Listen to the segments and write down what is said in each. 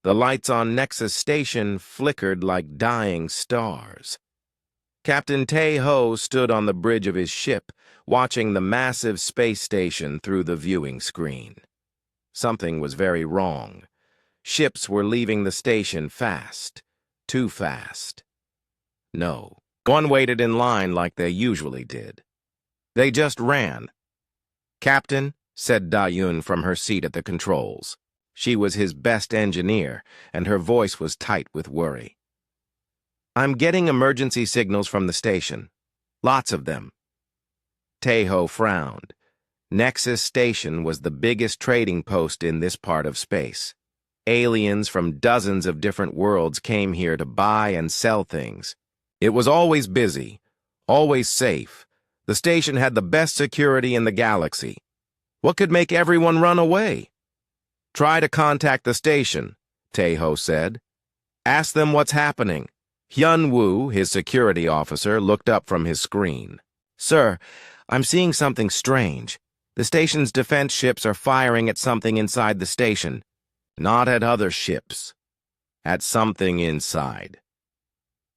The lights on Nexus Station flickered like dying stars. Captain Tae-ho stood on the bridge of his ship, watching the massive space station through the viewing screen. Something was very wrong. Ships were leaving the station fast. Too fast. No, one waited in line like they usually did. They just ran. "Captain," said Da-Yun from her seat at the controls. She was his best engineer, and her voice was tight with worry. "I'm getting emergency signals from the station. Lots of them." Tae-ho frowned. Nexus Station was the biggest trading post in this part of space. Aliens from dozens of different worlds came here to buy and sell things. It was always busy, always safe. The station had the best security in the galaxy. What could make everyone run away? "Try to contact the station," Tae-ho said. "Ask them what's happening." Hyun-woo, his security officer, looked up from his screen. "Sir, I'm seeing something strange. The station's defense ships are firing at something inside the station. Not at other ships. At something inside."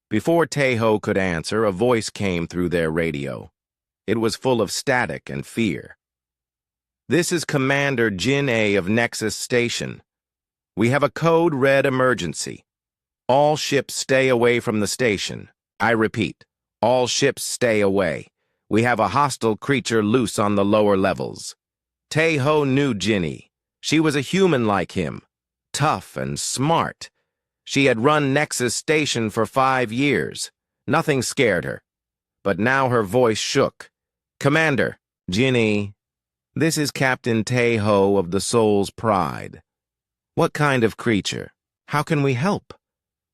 Before Tae-ho could answer, a voice came through their radio. It was full of static and fear. "This is Commander Jin-A of Nexus Station. We have a code red emergency. All ships stay away from the station. I repeat, all ships stay away. We have a hostile creature loose on the lower levels." Tae-ho knew Jinny. She was a human like him, tough and smart. She had run Nexus Station for 5 years. Nothing scared her. But now her voice shook. "Commander, Jinny, this is Captain Tae-ho of the Soul's Pride. What kind of creature? How can we help?"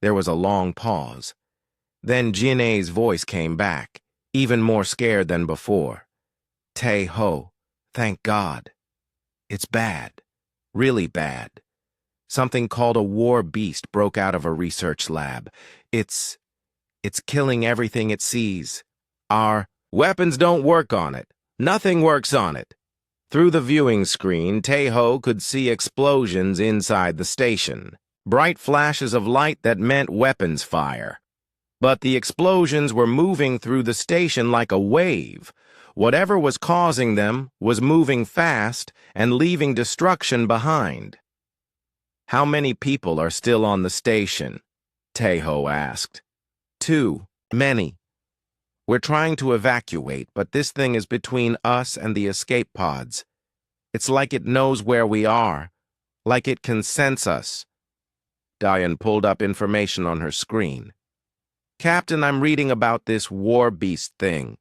There was a long pause. Then Jin-A's voice came back, even more scared than before. "Tae-ho, thank God. It's bad. Really bad. Something called a war beast broke out of a research lab. It's killing everything it sees. Our weapons don't work on it. Nothing works on it." Through the viewing screen, Tae-ho could see explosions inside the station. Bright flashes of light that meant weapons fire. But the explosions were moving through the station like a wave. Whatever was causing them was moving fast and leaving destruction behind. "How many people are still on the station?" Tae-ho asked. "Too many. We're trying to evacuate, but this thing is between us and the escape pods. It's like it knows where we are, like it can sense us." Diane pulled up information on her screen. "Captain, I'm reading about this war beast thing.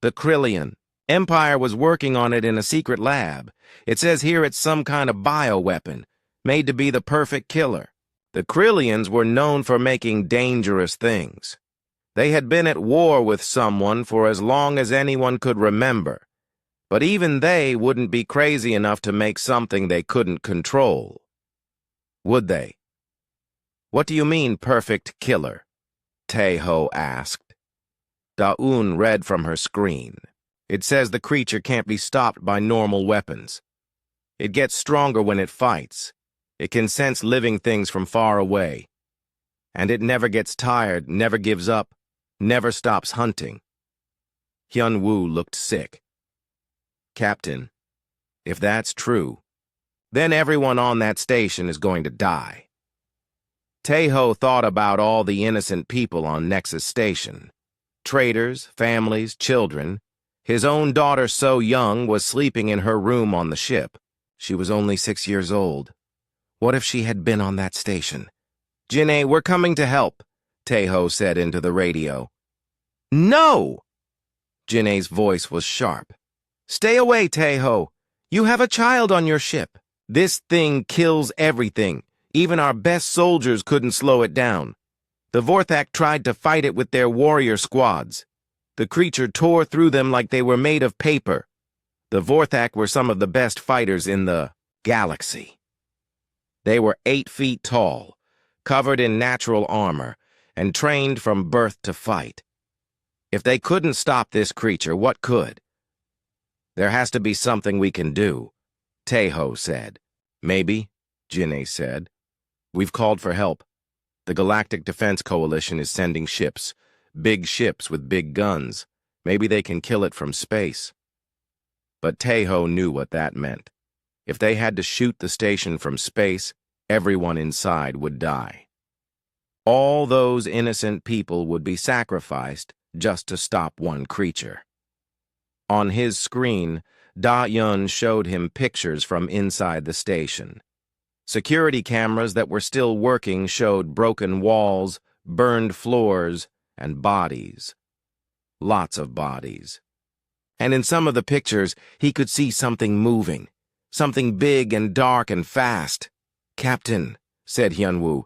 The Krillian. Empire was working on it in a secret lab. It says here it's some kind of bioweapon, made to be the perfect killer. The Krillians were known for making dangerous things. They had been at war with someone for as long as anyone could remember. But even they wouldn't be crazy enough to make something they couldn't control. Would they?" "What do you mean, perfect killer?" Tae-ho asked. Da-Un read from her screen. "It says the creature can't be stopped by normal weapons. It gets stronger when it fights. It can sense living things from far away. And it never gets tired, never gives up, never stops hunting." Hyun-woo looked sick. "Captain, if that's true, then everyone on that station is going to die." Tae-ho thought about all the innocent people on Nexus Station. Traders, families, children. His own daughter, so young, was sleeping in her room on the ship. She was only 6 years old. What if she had been on that station? "Jin-A, we're coming to help," Tae-ho said into the radio. "No!" Jin-A's voice was sharp. "Stay away, Tae-ho. You have a child on your ship. This thing kills everything. Even our best soldiers couldn't slow it down. The Vorthak tried to fight it with their warrior squads. The creature tore through them like they were made of paper. The Vorthak were some of the best fighters in the galaxy. They were 8 feet tall, covered in natural armor, and trained from birth to fight. If they couldn't stop this creature, what could? There has to be something we can do, Tae-ho said. Maybe, Jin-A said. We've called for help. The Galactic Defense Coalition is sending ships. Big ships with big guns. Maybe they can kill it from space. But Taeho knew what that meant. If they had to shoot the station from space, everyone inside would die. All those innocent people would be sacrificed just to stop one creature. On his screen, Da-Yun showed him pictures from inside the station. Security cameras that were still working showed broken walls, burned floors, and bodies. Lots of bodies. And in some of the pictures, he could see something moving. Something big and dark and fast. "Captain," said Hyunwoo,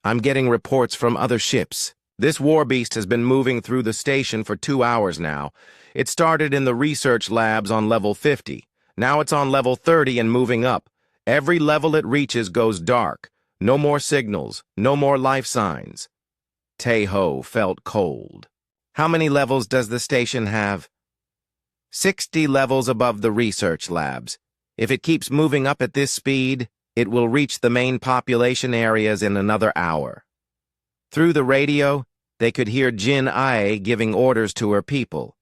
"I'm getting reports from other ships. This war beast has been moving through the station for 2 hours now. It started in the research labs on level 50. Now it's on level 30 and moving up. Every level it reaches goes dark. No more signals, no more life signs." Taeho felt cold. "How many levels does the station have?" 60 levels above the research labs. If it keeps moving up at this speed, it will reach the main population areas in another hour. Through the radio, they could hear Jin Ae giving orders to her people.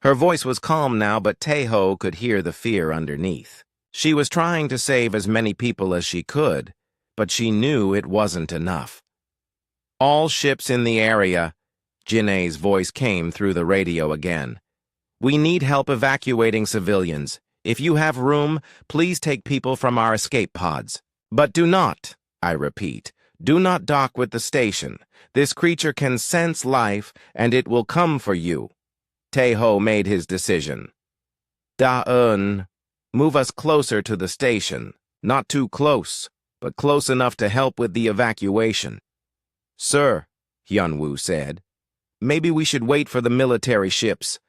Her voice was calm now, but Taeho could hear the fear underneath. She was trying to save as many people as she could, but she knew it wasn't enough. "All ships in the area," Jin Ae's voice came through the radio again. "We need help evacuating civilians. If you have room, please take people from our escape pods. But do not, I repeat, do not dock with the station. This creature can sense life, and it will come for you." Taeho made his decision. "Da-eun, move us closer to the station. Not too close, but close enough to help with the evacuation." "Sir," Hyunwoo said, "maybe we should wait for the military ships.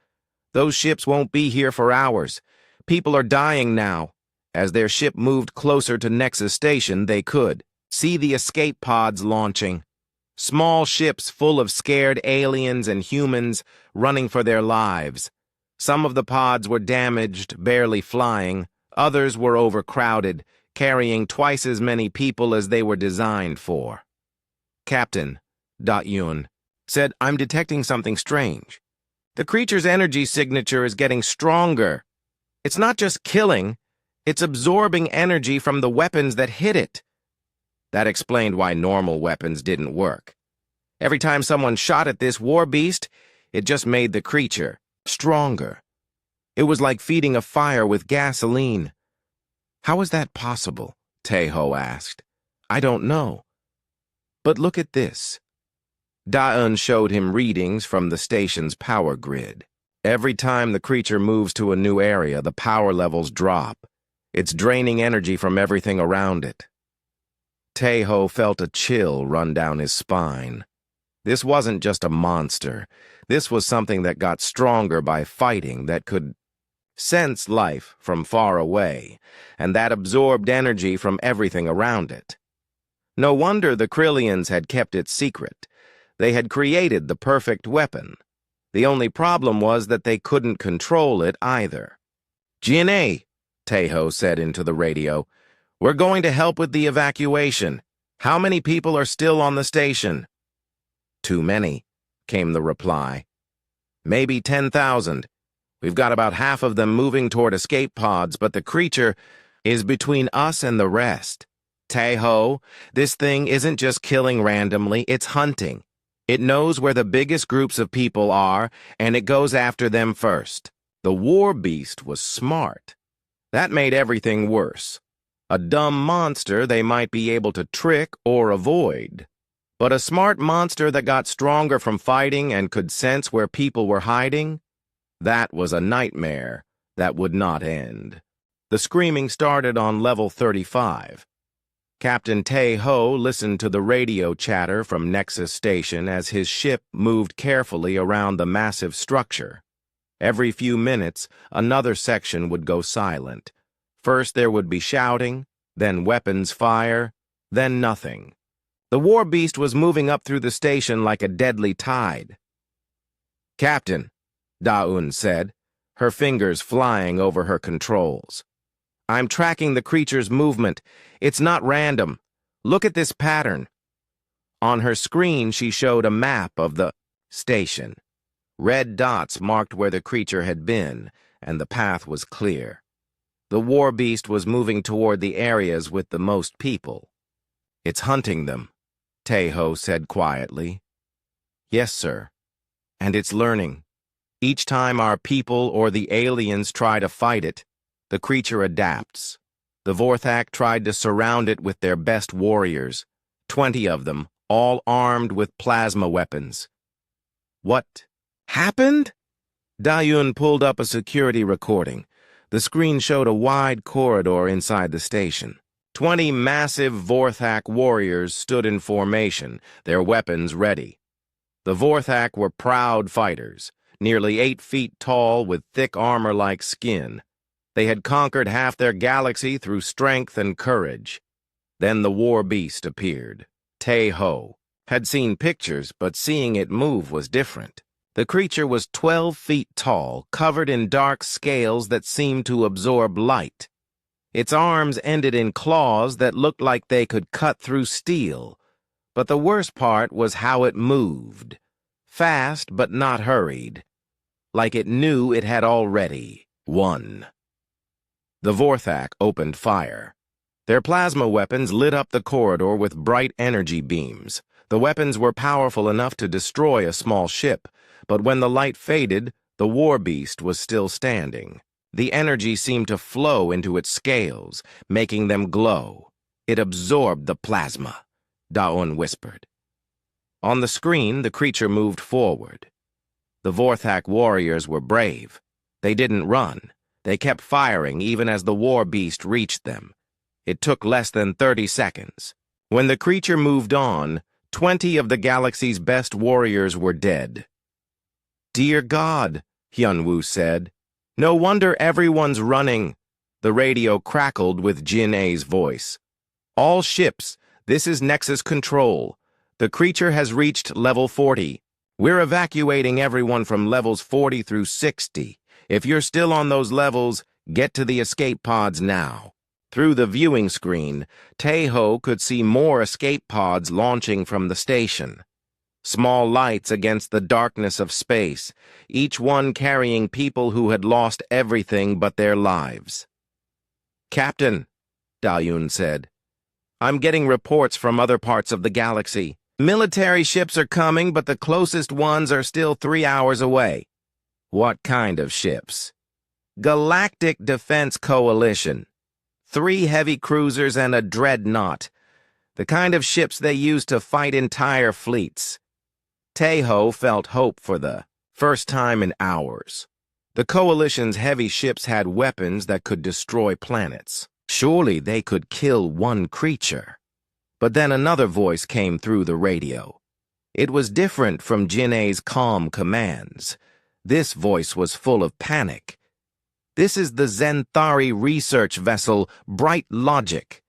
Those ships won't be here for hours. People are dying now. As their ship moved closer to Nexus Station, they could see the escape pods launching. Small ships full of scared aliens and humans running for their lives. Some of the pods were damaged, barely flying. Others were overcrowded, carrying twice as many people as they were designed for." "Captain," Da-Yun said, "I'm detecting something strange. The creature's energy signature is getting stronger. It's not just killing, it's absorbing energy from the weapons that hit it." That explained why normal weapons didn't work. Every time someone shot at this war beast, it just made the creature stronger. It was like feeding a fire with gasoline. "How is that possible?" Taeho asked. "I don't know. But look at this." Da-eun showed him readings from the station's power grid. Every time the creature moves to a new area, the power levels drop. It's draining energy from everything around it. Taeho felt a chill run down his spine. This wasn't just a monster. This was something that got stronger by fighting, that could sense life from far away, and that absorbed energy from everything around it. No wonder the Krillians had kept it secret. They had created the perfect weapon. The only problem was that they couldn't control it either. "Jin-Ae," Taeho said into the radio, "we're going to help with the evacuation. How many people are still on the station?" "Too many," came the reply. "Maybe 10,000. We've got about half of them moving toward escape pods, but the creature is between us and the rest. Taeho, this thing isn't just killing randomly, it's hunting. It knows where the biggest groups of people are, and it goes after them first. The war beast was smart. That made everything worse. A dumb monster they might be able to trick or avoid. But a smart monster that got stronger from fighting and could sense where people were hiding? That was a nightmare that would not end." The screaming started on level 35. Captain Taeho listened to the radio chatter from Nexus Station as his ship moved carefully around the massive structure. Every few minutes, another section would go silent. First there would be shouting, then weapons fire, then nothing. The war beast was moving up through the station like a deadly tide. "Captain," Da-eun said, her fingers flying over her controls. "I'm tracking the creature's movement. It's not random. Look at this pattern. On her screen, she showed a map of the station. Red dots marked where the creature had been, and the path was clear. The war beast was moving toward the areas with the most people. It's hunting them, Tae-ho said quietly. Yes, sir. And it's learning. Each time our people or the aliens try to fight it, the creature adapts. The Vorthak tried to surround it with their best warriors, 20 of them, all armed with plasma weapons. What happened? Da-Yun pulled up a security recording. The screen showed a wide corridor inside the station. 20 massive Vorthak warriors stood in formation, their weapons ready. The Vorthak were proud fighters, nearly 8 feet tall with thick armor-like skin. They had conquered half their galaxy through strength and courage. Then the war beast appeared. Tae-ho had seen pictures, but seeing it move was different. The creature was 12 feet tall, covered in dark scales that seemed to absorb light. Its arms ended in claws that looked like they could cut through steel. But the worst part was how it moved. Fast, but not hurried. Like it knew it had already won. The Vorthak opened fire. Their plasma weapons lit up the corridor with bright energy beams. The weapons were powerful enough to destroy a small ship, but when the light faded, the war beast was still standing. The energy seemed to flow into its scales, making them glow. It absorbed the plasma, Da-Un whispered. On the screen, the creature moved forward. The Vorthak warriors were brave. They didn't run. They kept firing even as the war beast reached them. It took less than 30 seconds. When the creature moved on, 20 of the galaxy's best warriors were dead. Dear God, Hyunwoo said. No wonder everyone's running. The radio crackled with Jin-A's voice. All ships, this is Nexus Control. The creature has reached level 40. We're evacuating everyone from levels 40 through 60. If you're still on those levels, get to the escape pods now. Through the viewing screen, Tae-ho could see more escape pods launching from the station. Small lights against the darkness of space, each one carrying people who had lost everything but their lives. Captain, Da-Yun said, I'm getting reports from other parts of the galaxy. Military ships are coming, but the closest ones are still 3 hours away. What kind of ships? Galactic Defense Coalition. 3 heavy cruisers and a dreadnought. The kind of ships they use to fight entire fleets. Tae-ho felt hope for the first time in hours. The Coalition's heavy ships had weapons that could destroy planets. Surely they could kill one creature. But then another voice came through the radio. It was different from Jin-A's calm commands. This voice was full of panic. This is the Zenthari research vessel, Bright Logic.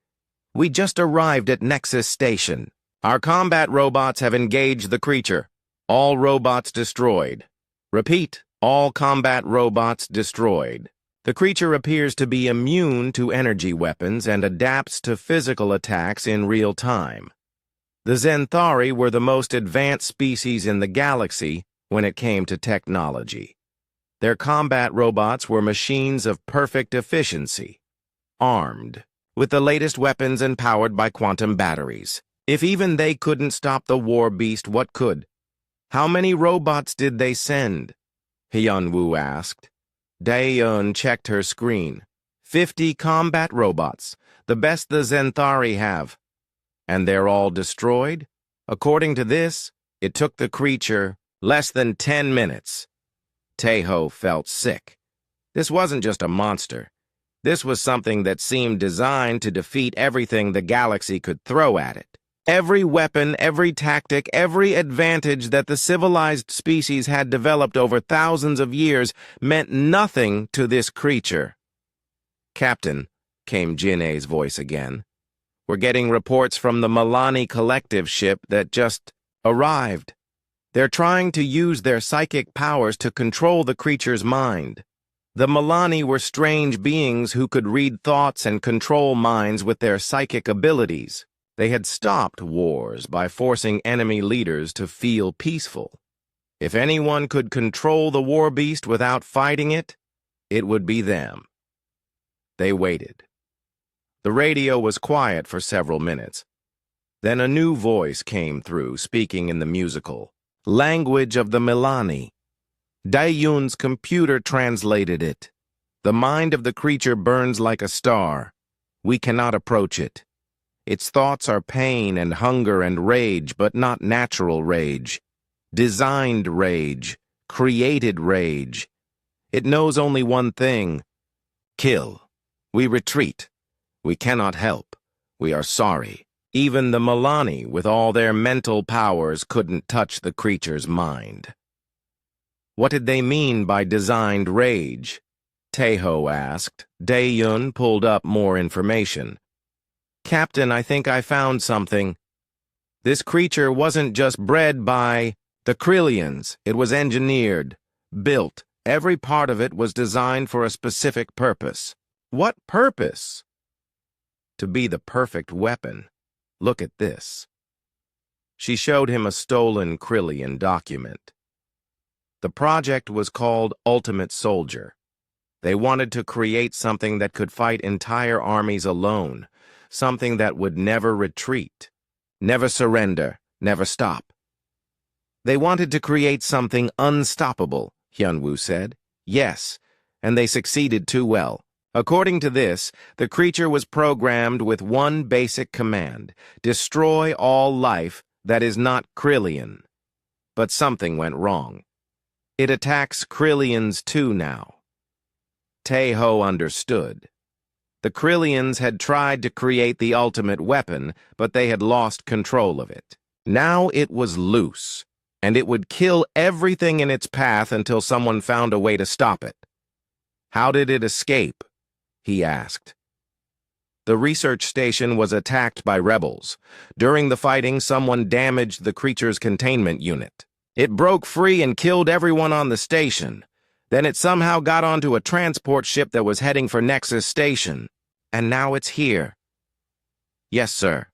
We just arrived at Nexus Station. Our combat robots have engaged the creature. All robots destroyed. Repeat, all combat robots destroyed. The creature appears to be immune to energy weapons and adapts to physical attacks in real time. The Zenthari were the most advanced species in the galaxy when it came to technology. Their combat robots were machines of perfect efficiency, armed with the latest weapons and powered by quantum batteries. If even they couldn't stop the war beast, what could? How many robots did they send? Hyunwoo asked. Dae-yeon checked her screen. 50 combat robots, the best the Zenthari have. And they're all destroyed? According to this, it took the creature less than 10 minutes. Tae-ho felt sick. This wasn't just a monster. This was something that seemed designed to defeat everything the galaxy could throw at it. Every weapon, every tactic, every advantage that the civilized species had developed over thousands of years meant nothing to this creature. Captain, came Jin-A's voice again. We're getting reports from the Milani collective ship that just arrived. They're trying to use their psychic powers to control the creature's mind. The Milani were strange beings who could read thoughts and control minds with their psychic abilities. They had stopped wars by forcing enemy leaders to feel peaceful. If anyone could control the war beast without fighting it, it would be them. They waited. The radio was quiet for several minutes. Then a new voice came through, speaking in the musical language of the Milani. Daeyun's computer translated it. The mind of the creature burns like a star. We cannot approach it. Its thoughts are pain and hunger and rage, but not natural rage. Designed rage, created rage. It knows only one thing: kill. We retreat. We cannot help. We are sorry. Even the Milani, with all their mental powers, couldn't touch the creature's mind. What did they mean by designed rage? Taeho asked. Daeyun pulled up more information. Captain, I think I found something. This creature wasn't just bred by the Krillians. It was engineered, built. Every part of it was designed for a specific purpose. What purpose? To be the perfect weapon. Look at this. She showed him a stolen Krillian document. The project was called Ultimate Soldier. They wanted to create something that could fight entire armies alone, something that would never retreat, never surrender, never stop. They wanted to create something unstoppable, Hyunwoo said. Yes, and they succeeded too well. According to this, the creature was programmed with one basic command: destroy all life that is not Krillian. But something went wrong. It attacks Krillians too now. Taeho understood. The Krillians had tried to create the ultimate weapon, but they had lost control of it. Now it was loose, and it would kill everything in its path until someone found a way to stop it. How did it escape? He asked. The research station was attacked by rebels. During the fighting, someone damaged the creature's containment unit. It broke free and killed everyone on the station. Then it somehow got onto a transport ship that was heading for Nexus Station. And now it's here. Yes, sir.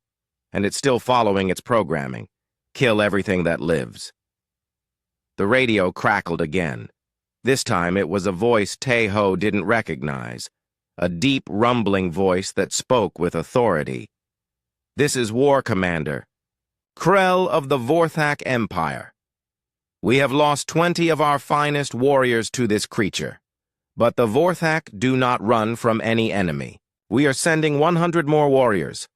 And it's still following its programming. Kill everything that lives. The radio crackled again. This time it was a voice Taeho didn't recognize. A deep, rumbling voice that spoke with authority. This is War Commander. Krell of the Vorthak Empire. We have lost 20 of our finest warriors to this creature. But the Vorthak do not run from any enemy. We are sending 100 more warriors.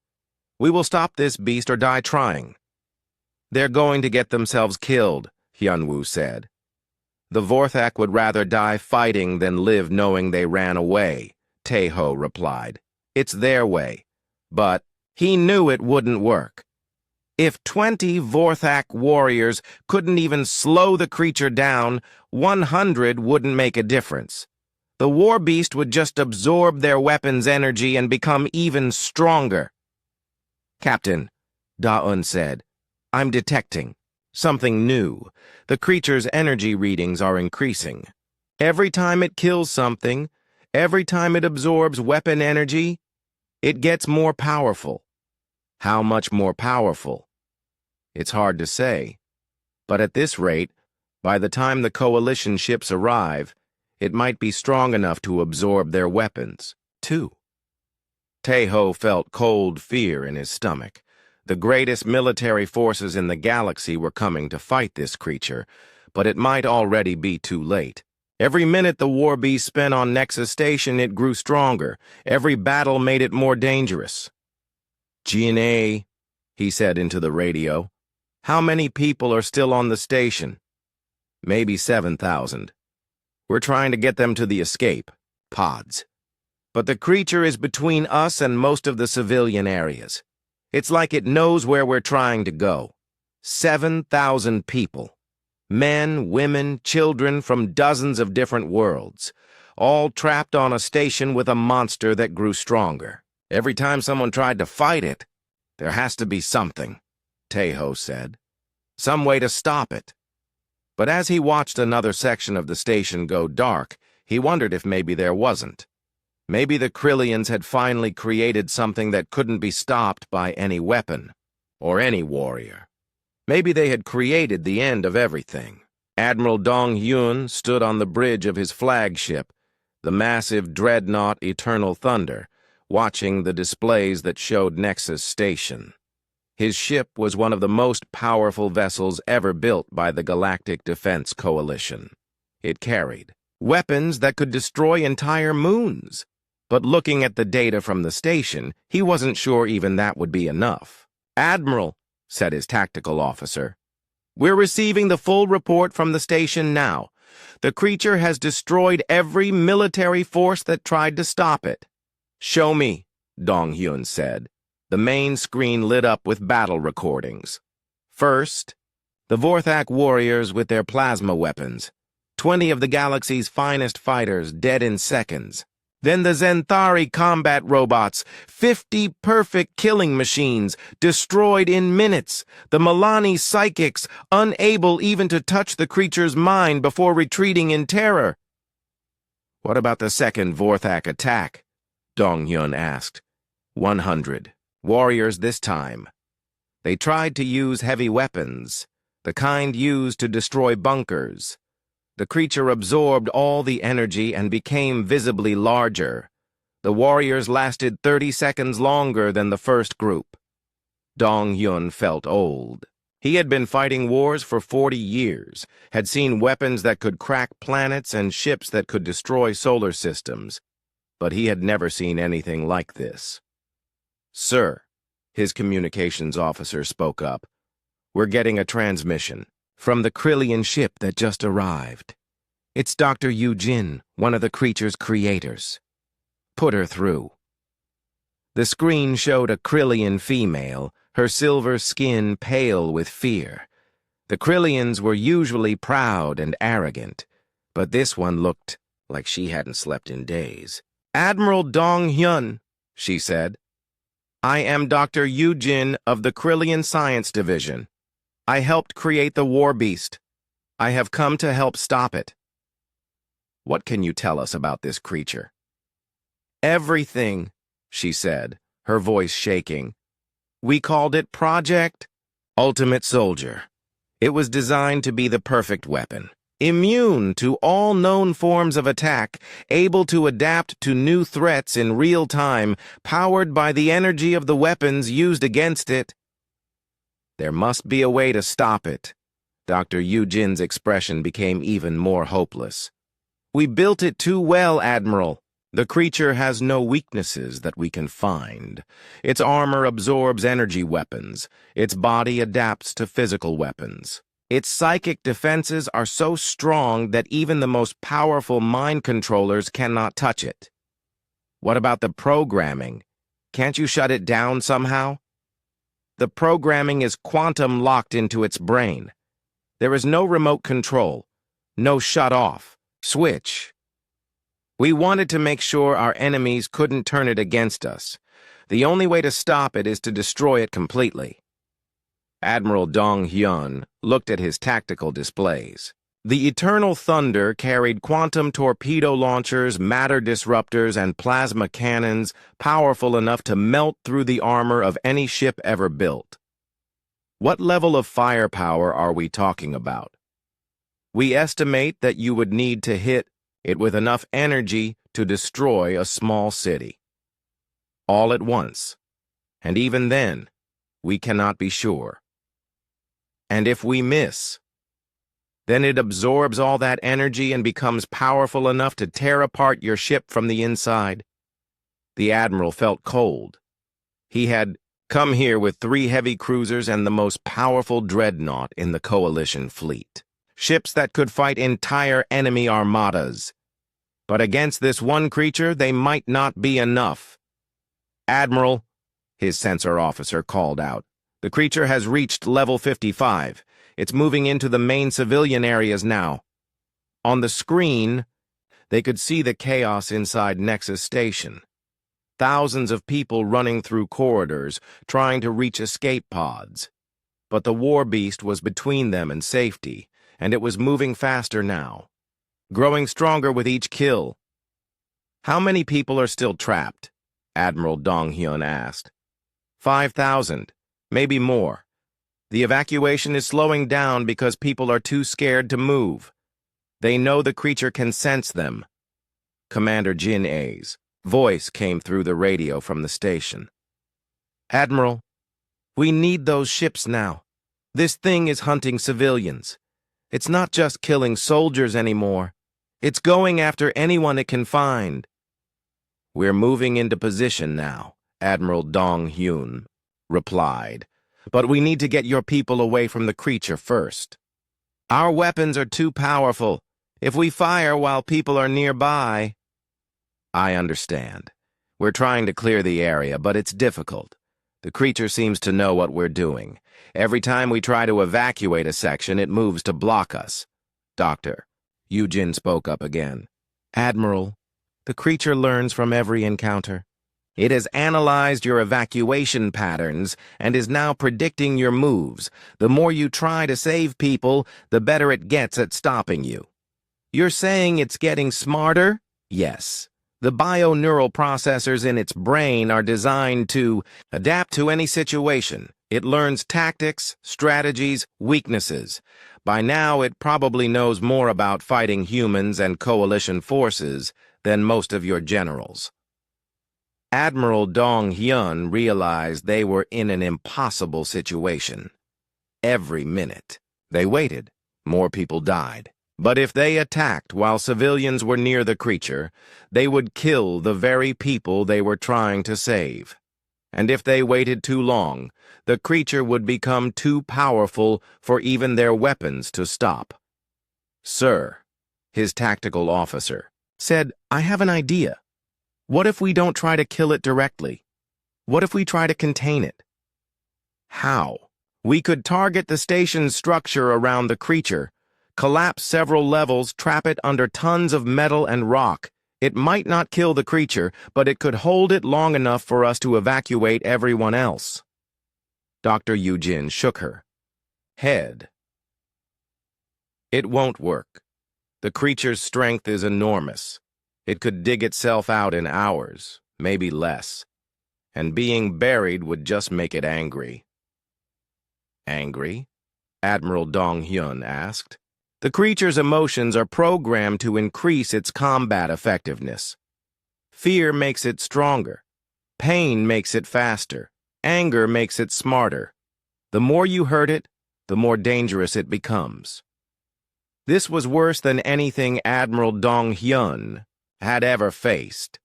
We will stop this beast or die trying. They're going to get themselves killed, Hyunwoo said. The Vorthak would rather die fighting than live knowing they ran away, Taeho replied. It's their way. But he knew it wouldn't work. If 20 Vorthak warriors couldn't even slow the creature down, 100 wouldn't make a difference. The war beast would just absorb their weapon's energy and become even stronger. Captain, Da-un said, I'm detecting something new. The creature's energy readings are increasing. Every time it kills something, every time it absorbs weapon energy, it gets more powerful. How much more powerful? It's hard to say. But at this rate, by the time the coalition ships arrive, it might be strong enough to absorb their weapons, too. Taeho felt cold fear in his stomach. The greatest military forces in the galaxy were coming to fight this creature, but it might already be too late. Every minute the war beast spent on Nexus Station, it grew stronger. Every battle made it more dangerous. GNA, he said into the radio. How many people are still on the station? Maybe 7,000. We're trying to get them to the escape pods. But the creature is between us and most of the civilian areas. It's like it knows where we're trying to go. 7,000 people. Men, women, children from dozens of different worlds, all trapped on a station with a monster that grew stronger. Every time someone tried to fight it, there has to be something, Taeho said. Some way to stop it. But as he watched another section of the station go dark, he wondered if maybe there wasn't. Maybe the Krillians had finally created something that couldn't be stopped by any weapon, or any warrior. Maybe they had created the end of everything. Admiral Dong-hyun stood on the bridge of his flagship, the massive dreadnought Eternal Thunder, watching the displays that showed Nexus Station. His ship was one of the most powerful vessels ever built by the Galactic Defense Coalition. It carried weapons that could destroy entire moons. But looking at the data from the station, he wasn't sure even that would be enough. "Admiral," said his tactical officer, "we're receiving the full report from the station now. The creature has destroyed every military force that tried to stop it." "Show me," Dong-hyun said. The main screen lit up with battle recordings. First, the Vorthak warriors with their plasma weapons. 20 of the galaxy's finest fighters dead in seconds. Then the Zenthari combat robots, 50 perfect killing machines, destroyed in minutes. The Milani psychics, unable even to touch the creature's mind before retreating in terror. "What about the second Vorthak attack?" Dong-hyun asked. 100. Warriors this time. They tried to use heavy weapons, the kind used to destroy bunkers. The creature absorbed all the energy and became visibly larger. The warriors lasted 30 seconds longer than the first group. Dong-hyun felt old. He had been fighting wars for 40 years, had seen weapons that could crack planets and ships that could destroy solar systems, but he had never seen anything like this. "Sir," his communications officer spoke up, "we're getting a transmission from the Krillian ship that just arrived. It's Dr. Yu-jin, one of the creature's creators. Put her through." The screen showed a Krillian female, her silver skin pale with fear. The Krillians were usually proud and arrogant, but this one looked like she hadn't slept in days. "Admiral Dong-hyun," she said. "I am Dr. Yu-jin of the Krillian Science Division. I helped create the War Beast. I have come to help stop it." "What can you tell us about this creature?" "Everything," she said, her voice shaking. "We called it Project Ultimate Soldier. It was designed to be the perfect weapon. Immune to all known forms of attack, able to adapt to new threats in real time, powered by the energy of the weapons used against it. There must be a way to stop it." Dr. Yu-jin's expression became even more hopeless. "We built it too well, Admiral. The creature has no weaknesses that we can find. Its armor absorbs energy weapons. Its body adapts to physical weapons. Its psychic defenses are so strong that even the most powerful mind controllers cannot touch it." "What about the programming? Can't you shut it down somehow?" "The programming is quantum locked into its brain. There is no remote control, no shut-off switch. We wanted to make sure our enemies couldn't turn it against us. The only way to stop it is to destroy it completely." Admiral Dong-hyun looked at his tactical displays. The Eternal Thunder carried quantum torpedo launchers, matter disruptors, and plasma cannons powerful enough to melt through the armor of any ship ever built. "What level of firepower are we talking about?" "We estimate that you would need to hit it with enough energy to destroy a small city. All at once. And even then, we cannot be sure. And if we miss, then it absorbs all that energy and becomes powerful enough to tear apart your ship from the inside." The Admiral felt cold. He had come here with 3 heavy cruisers and the most powerful dreadnought in the Coalition fleet. Ships that could fight entire enemy armadas. But against this one creature, they might not be enough. "Admiral," his sensor officer called out, "the creature has reached level 55. It's moving into the main civilian areas now." On the screen, they could see the chaos inside Nexus Station. Thousands of people running through corridors, trying to reach escape pods. But the War Beast was between them and safety, and it was moving faster now, growing stronger with each kill. How many people are still trapped? Admiral Dong-hyun asked. 5,000, maybe more. The evacuation is slowing down because people are too scared to move. They know the creature can sense them. Commander Jin A's voice came through the radio from the station. Admiral, we need those ships now. This thing is hunting civilians. It's not just killing soldiers anymore. It's going after anyone it can find. We're moving into position now, Admiral Dong-hyun replied. But we need to get your people away from the creature first. Our weapons are too powerful. If we fire while people are nearby... I understand. We're trying to clear the area, but it's difficult. The creature seems to know what we're doing. Every time we try to evacuate a section, it moves to block us. Doctor, Yujin spoke up again. Admiral, the creature learns from every encounter. It has analyzed your evacuation patterns and is now predicting your moves. The more you try to save people, the better it gets at stopping you. You're saying it's getting smarter? Yes. The bio-neural processors in its brain are designed to adapt to any situation. It learns tactics, strategies, weaknesses. By now, it probably knows more about fighting humans and coalition forces than most of your generals. Admiral Dong-hyun realized they were in an impossible situation. Every minute, they waited. More people died. But if they attacked while civilians were near the creature, they would kill the very people they were trying to save. And if they waited too long, the creature would become too powerful for even their weapons to stop. Sir, his tactical officer, said, I have an idea. What if we don't try to kill it directly? What if we try to contain it? How? We could target the station's structure around the creature, collapse several levels, trap it under tons of metal and rock. It might not kill the creature, but it could hold it long enough for us to evacuate everyone else. Dr. Yujin shook her head. It won't work. The creature's strength is enormous. It could dig itself out in hours, maybe less. And being buried would just make it angry. Angry? Admiral Dong-hyun asked. The creature's emotions are programmed to increase its combat effectiveness. Fear makes it stronger. Pain makes it faster. Anger makes it smarter. The more you hurt it, the more dangerous it becomes. This was worse than anything Admiral Dong-hyun had ever faced.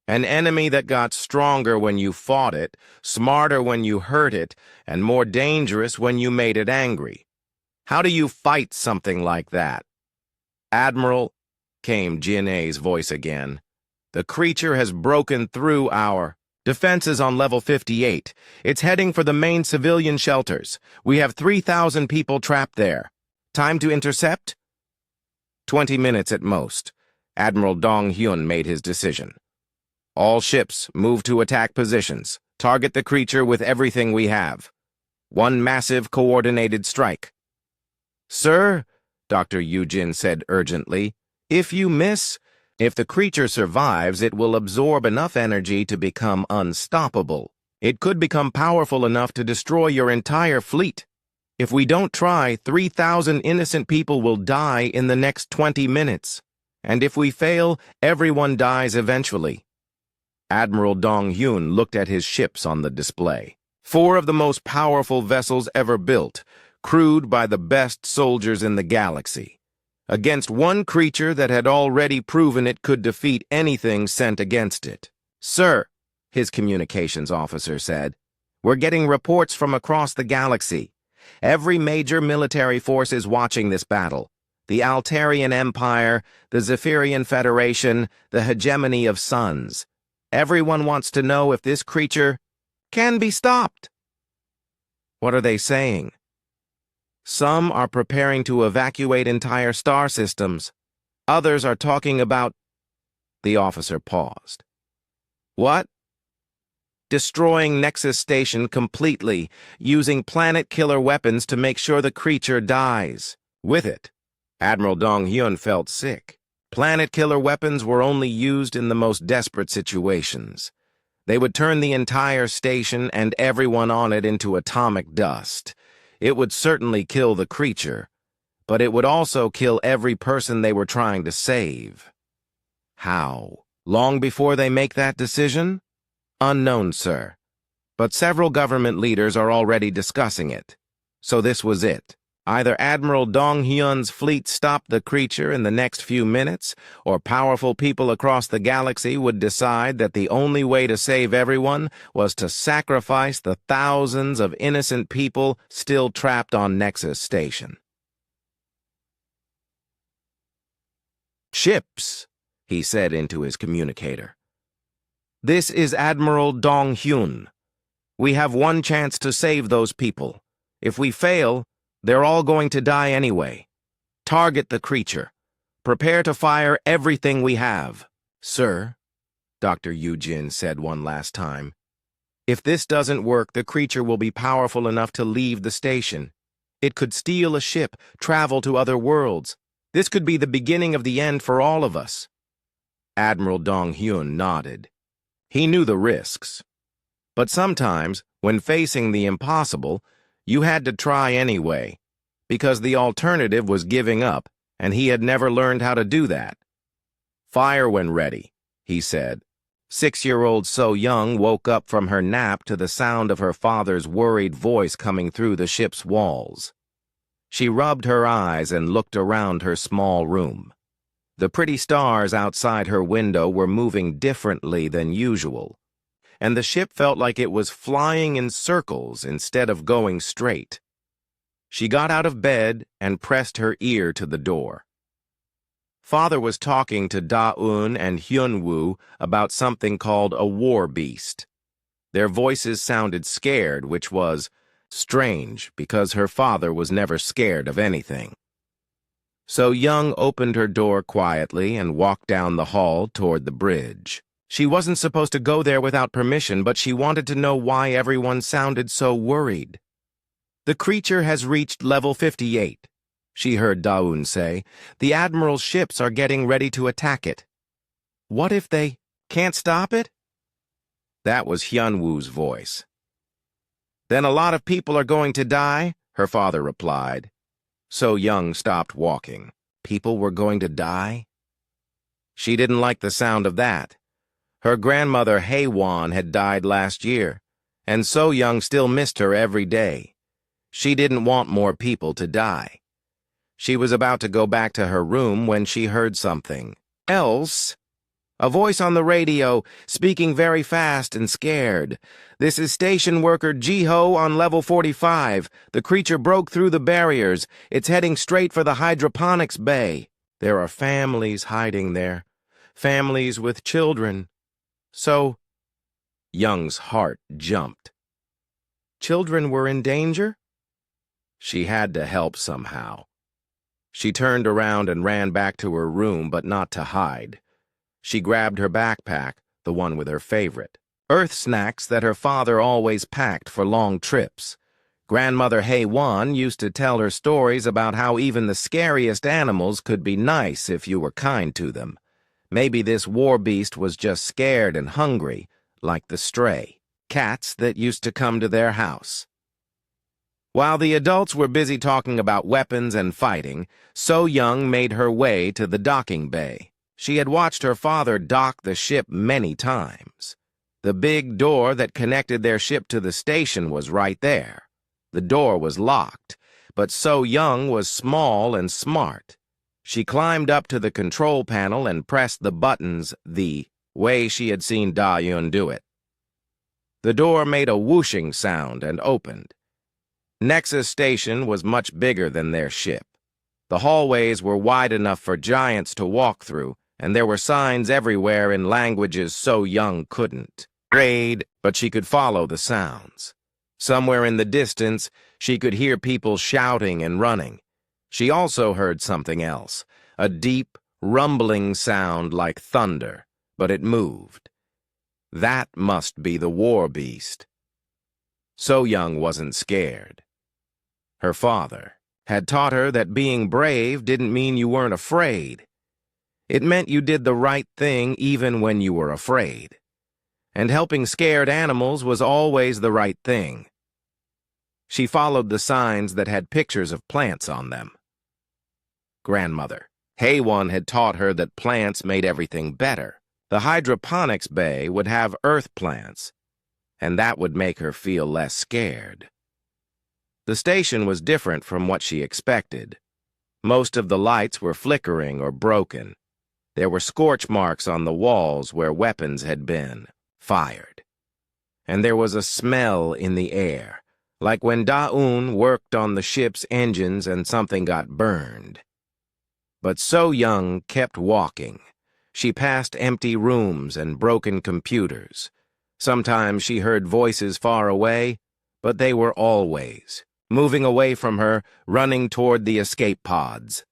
An enemy that got stronger when you fought it, smarter when you hurt it, and more dangerous when you made it angry. How do you fight something like that? Admiral, came Jin A's voice again. The creature has broken through our defenses on level 58. It's heading for the main civilian shelters. We have 3,000 people trapped there. Time to intercept? 20 minutes at most. Admiral Dong-hyun made his decision. All ships move to attack positions. Target the creature with everything we have. One massive coordinated strike. Sir, Dr. Yujin said urgently, if the creature survives, it will absorb enough energy to become unstoppable. It could become powerful enough to destroy your entire fleet. If we don't try, 3,000 innocent people will die in the next 20 minutes. And if we fail, everyone dies eventually. Admiral Dong-hyun looked at his ships on the display. 4 of the most powerful vessels ever built, crewed by the best soldiers in the galaxy, against one creature that had already proven it could defeat anything sent against it. Sir, his communications officer said, we're getting reports from across the galaxy. Every major military force is watching this battle. The Altarian Empire, the Zephyrian Federation, the hegemony of suns. Everyone wants to know if this creature can be stopped. What are they saying? Some are preparing to evacuate entire star systems. Others are talking about... The officer paused. What? Destroying Nexus Station completely, using planet-killer weapons to make sure the creature dies. With it, Admiral Dong-hyun felt sick. Planet-killer weapons were only used in the most desperate situations. They would turn the entire station and everyone on it into atomic dust. It would certainly kill the creature, but it would also kill every person they were trying to save. How? Long before they make that decision? Unknown, sir. But several government leaders are already discussing it. So this was it. Either Admiral Dong-hyun's fleet stopped the creature in the next few minutes, or powerful people across the galaxy would decide that the only way to save everyone was to sacrifice the thousands of innocent people still trapped on Nexus Station. "Ships," he said into his communicator. "This is Admiral Dong-hyun. We have one chance to save those people. If we fail, they're all going to die anyway. Target the creature. Prepare to fire everything we have." "Sir," Dr. Yujin said one last time, "if this doesn't work, the creature will be powerful enough to leave the station. It could steal a ship, travel to other worlds. This could be the beginning of the end for all of us." Admiral Dong-hyun nodded. He knew the risks. But sometimes, when facing the impossible, you had to try anyway, because the alternative was giving up, and he had never learned how to do that. "Fire when ready," he said. 6-year-old So Young woke up from her nap to the sound of her father's worried voice coming through the ship's walls. She rubbed her eyes and looked around her small room. The pretty stars outside her window were moving differently than usual, and the ship felt like it was flying in circles instead of going straight. She got out of bed and pressed her ear to the door. Father was talking to Da-eun and Hyun-woo about something called a war beast. Their voices sounded scared, which was strange because her father was never scared of anything. So Young opened her door quietly and walked down the hall toward the bridge. She wasn't supposed to go there without permission, but she wanted to know why everyone sounded so worried. "The creature has reached level 58, she heard Da-eun say. "The Admiral's ships are getting ready to attack it." "What if they can't stop it?" That was Hyun-woo's voice. "Then a lot of people are going to die," her father replied. So Young stopped walking. People were going to die? She didn't like the sound of that. Her grandmother Hae-won had died last year, and So Young still missed her every day. She didn't want more people to die. She was about to go back to her room when she heard something else. A voice on the radio, speaking very fast and scared. "This is station worker Jiho on level 45. The creature broke through the barriers. It's heading straight for the hydroponics bay. There are families hiding there. Families with children." So, Young's heart jumped. Children were in danger? She had to help somehow. She turned around and ran back to her room, but not to hide. She grabbed her backpack, the one with her favorite, Earth snacks that her father always packed for long trips. Grandmother Hae-won used to tell her stories about how even the scariest animals could be nice if you were kind to them. Maybe this war beast was just scared and hungry, like the stray cats that used to come to their house. While the adults were busy talking about weapons and fighting, So Young made her way to the docking bay. She had watched her father dock the ship many times. The big door that connected their ship to the station was right there. The door was locked, but So Young was small and smart. She climbed up to the control panel and pressed the buttons the way she had seen Da-eun do it. The door made a whooshing sound and opened. Nexus Station was much bigger than their ship. The hallways were wide enough for giants to walk through, and there were signs everywhere in languages So Young couldn't read, but she could follow the sounds. Somewhere in the distance, she could hear people shouting and running. She also heard something else, a deep, rumbling sound like thunder, but it moved. That must be the war beast. So Young wasn't scared. Her father had taught her that being brave didn't mean you weren't afraid. It meant you did the right thing even when you were afraid. And helping scared animals was always the right thing. She followed the signs that had pictures of plants on them. Grandmother HFY had taught her that plants made everything better. The hydroponics bay would have earth plants, and that would make her feel less scared. The station was different from what she expected. Most of the lights were flickering or broken. There were scorch marks on the walls where weapons had been fired. And there was a smell in the air, like when Daun worked on the ship's engines and something got burned. But So Young kept walking. She passed empty rooms and broken computers. Sometimes she heard voices far away, but they were always moving away from her, running toward the escape pods.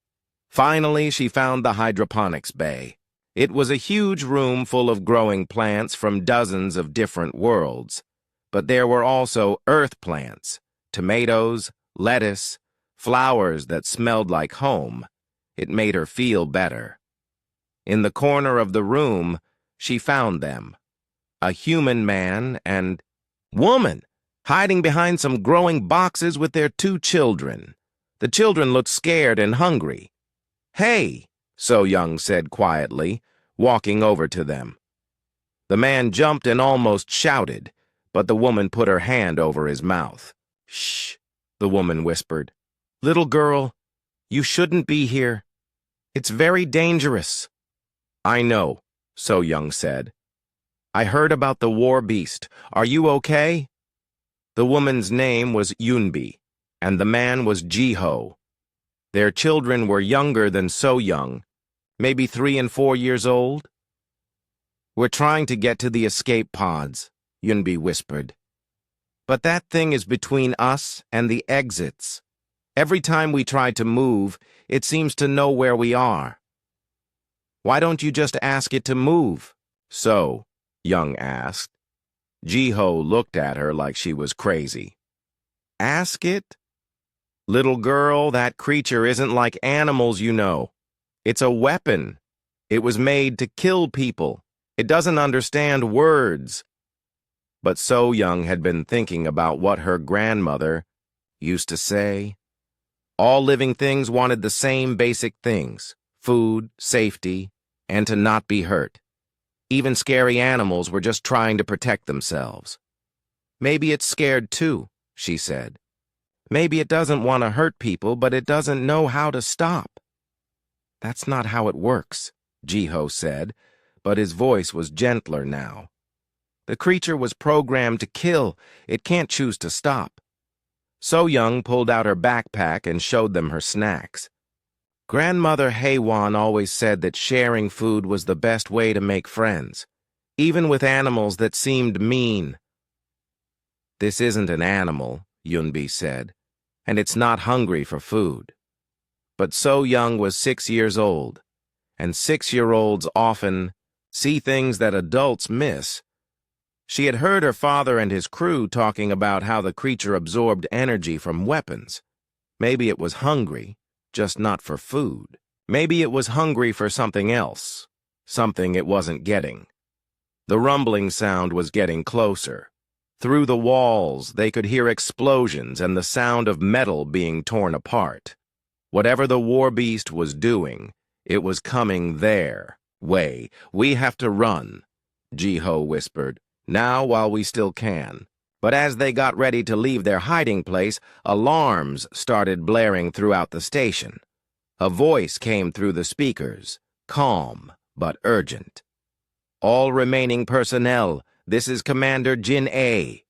Finally, she found the hydroponics bay. It was a huge room full of growing plants from dozens of different worlds. But there were also earth plants, tomatoes, lettuce, flowers that smelled like home. It made her feel better. In the corner of the room, she found them. A human man and woman hiding behind some growing boxes with their 2 children. The children looked scared and hungry. "Hey," So Young said quietly, walking over to them. The man jumped and almost shouted, but the woman put her hand over his mouth. "Shh," the woman whispered. "Little girl, you shouldn't be here. It's very dangerous." "I know," So Young said. "I heard about the war beast. Are you okay?" The woman's name was Yunbi, and the man was Jiho. Their children were younger than So Young, maybe 3 and 4 years old. "We're trying to get to the escape pods," Yunbi whispered. "But that thing is between us and the exits. Every time we try to move, it seems to know where we are." "Why don't you just ask it to move?" So Young asked. Jiho looked at her like she was crazy. "Ask it? Little girl, that creature isn't like animals, you know. It's a weapon. It was made to kill people. It doesn't understand words." But So Young had been thinking about what her grandmother used to say. All living things wanted the same basic things: food, safety, and to not be hurt. Even scary animals were just trying to protect themselves. "Maybe it's scared too," she said. "Maybe it doesn't want to hurt people, but it doesn't know how to stop." "That's not how it works," Jiho said, but his voice was gentler now. "The creature was programmed to kill. It can't choose to stop." So Young pulled out her backpack and showed them her snacks. Grandmother HFY always said that sharing food was the best way to make friends, even with animals that seemed mean. "This isn't an animal," Yunbi said, "and it's not hungry for food." But So Young was 6 years old, and 6-year-olds often see things that adults miss. She had heard her father and his crew talking about how the creature absorbed energy from weapons. Maybe it was hungry, just not for food. Maybe it was hungry for something else, something it wasn't getting. The rumbling sound was getting closer. Through the walls, they could hear explosions and the sound of metal being torn apart. Whatever the war beast was doing, it was coming their way. "We have to run," Jiho whispered, "now while we still can." But as they got ready to leave their hiding place, alarms started blaring throughout the station. A voice came through the speakers, calm but urgent. "All remaining personnel, this is Commander Jin A.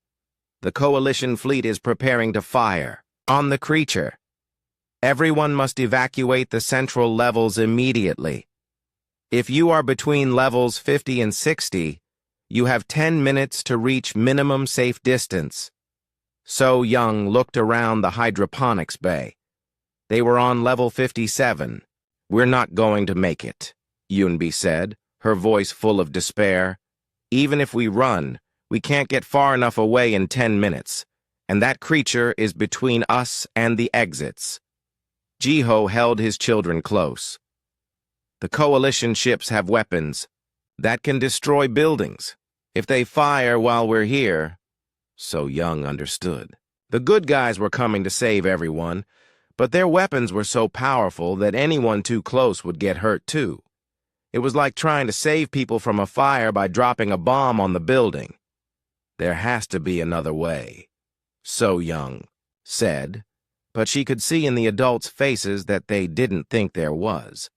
The Coalition fleet is preparing to fire on the creature. Everyone must evacuate the central levels immediately. If you are between levels 50 and 60, you have 10 minutes to reach minimum safe distance." So Young looked around the hydroponics bay. They were on level 57. "We're not going to make it," Yunbi said, her voice full of despair. "Even if we run, we can't get far enough away in 10 minutes, and that creature is between us and the exits." Jiho held his children close. The coalition ships have weapons that can destroy buildings. If they fire while we're here, So Young understood. The good guys were coming to save everyone, but their weapons were so powerful that anyone too close would get hurt too. It was like trying to save people from a fire by dropping a bomb on the building. There has to be another way, So Young said, but she could see in the adults' faces that they didn't think there was.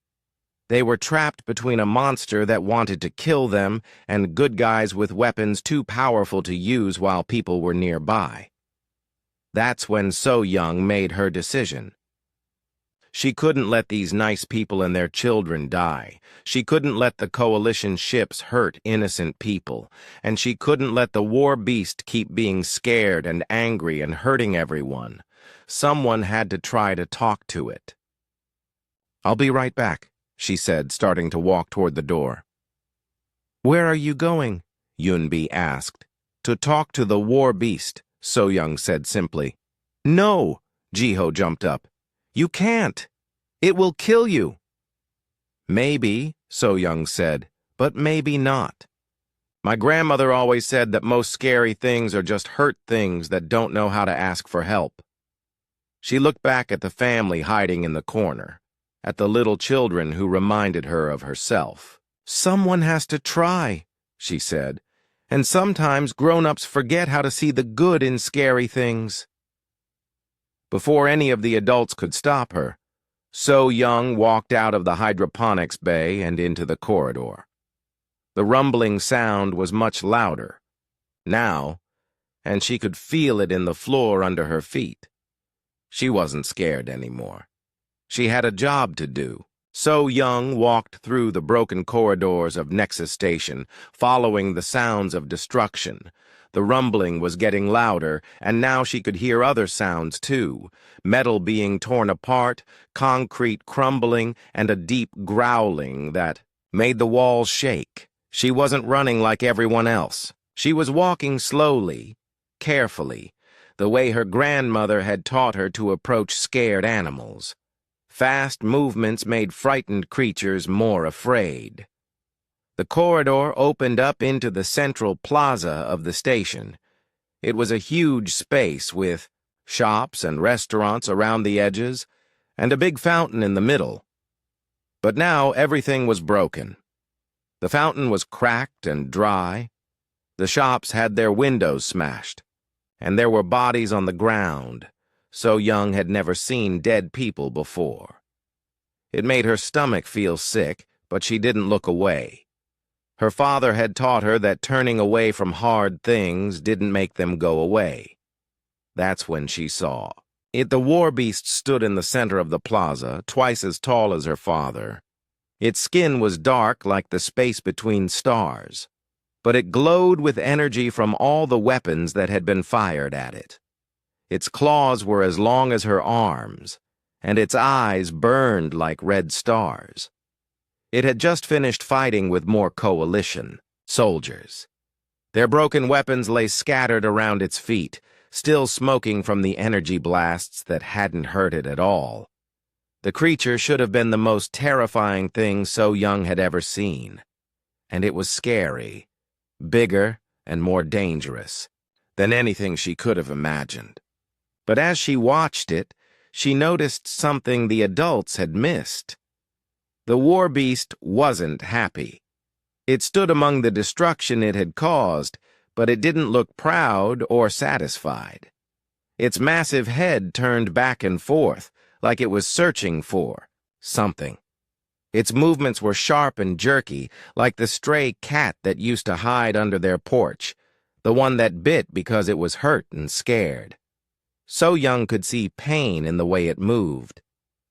They were trapped between a monster that wanted to kill them and good guys with weapons too powerful to use while people were nearby. That's when So Young made her decision. She couldn't let these nice people and their children die. She couldn't let the coalition ships hurt innocent people. And she couldn't let the war beast keep being scared and angry and hurting everyone. Someone had to try to talk to it. "I'll be right back," she said, starting to walk toward the door. "Where are you going?" Yunbi asked. "To talk to the war beast," So Young said simply. "No," Jiho jumped up. "You can't. It will kill you." "Maybe," So Young said, "but maybe not. My grandmother always said that most scary things are just hurt things that don't know how to ask for help." She looked back at the family hiding in the corner, at the little children who reminded her of herself. "Someone has to try," she said, "and sometimes grown-ups forget how to see the good in scary things." Before any of the adults could stop her, So Young walked out of the hydroponics bay and into the corridor. The rumbling sound was much louder now, and she could feel it in the floor under her feet. She wasn't scared anymore. She had a job to do. So Young walked through the broken corridors of Nexus Station, following the sounds of destruction. The rumbling was getting louder, and now she could hear other sounds too. Metal being torn apart, concrete crumbling, and a deep growling that made the walls shake. She wasn't running like everyone else. She was walking slowly, carefully, the way her grandmother had taught her to approach scared animals. Fast movements made frightened creatures more afraid. The corridor opened up into the central plaza of the station. It was a huge space with shops and restaurants around the edges and a big fountain in the middle. But now everything was broken. The fountain was cracked and dry. The shops had their windows smashed, and there were bodies on the ground. So Young had never seen dead people before. It made her stomach feel sick, but she didn't look away. Her father had taught her that turning away from hard things didn't make them go away. That's when she saw it. The war beast stood in the center of the plaza, twice as tall as her father. Its skin was dark like the space between stars, but it glowed with energy from all the weapons that had been fired at it. Its claws were as long as her arms, and its eyes burned like red stars. It had just finished fighting with more coalition soldiers. Their broken weapons lay scattered around its feet, still smoking from the energy blasts that hadn't hurt it at all. The creature should have been the most terrifying thing So Young had ever seen, and it was scary, bigger and more dangerous than anything she could have imagined. But as she watched it, she noticed something the adults had missed. The war beast wasn't happy. It stood among the destruction it had caused, but it didn't look proud or satisfied. Its massive head turned back and forth, like it was searching for something. Its movements were sharp and jerky, like the stray cat that used to hide under their porch, the one that bit because it was hurt and scared. So Young could see pain in the way it moved.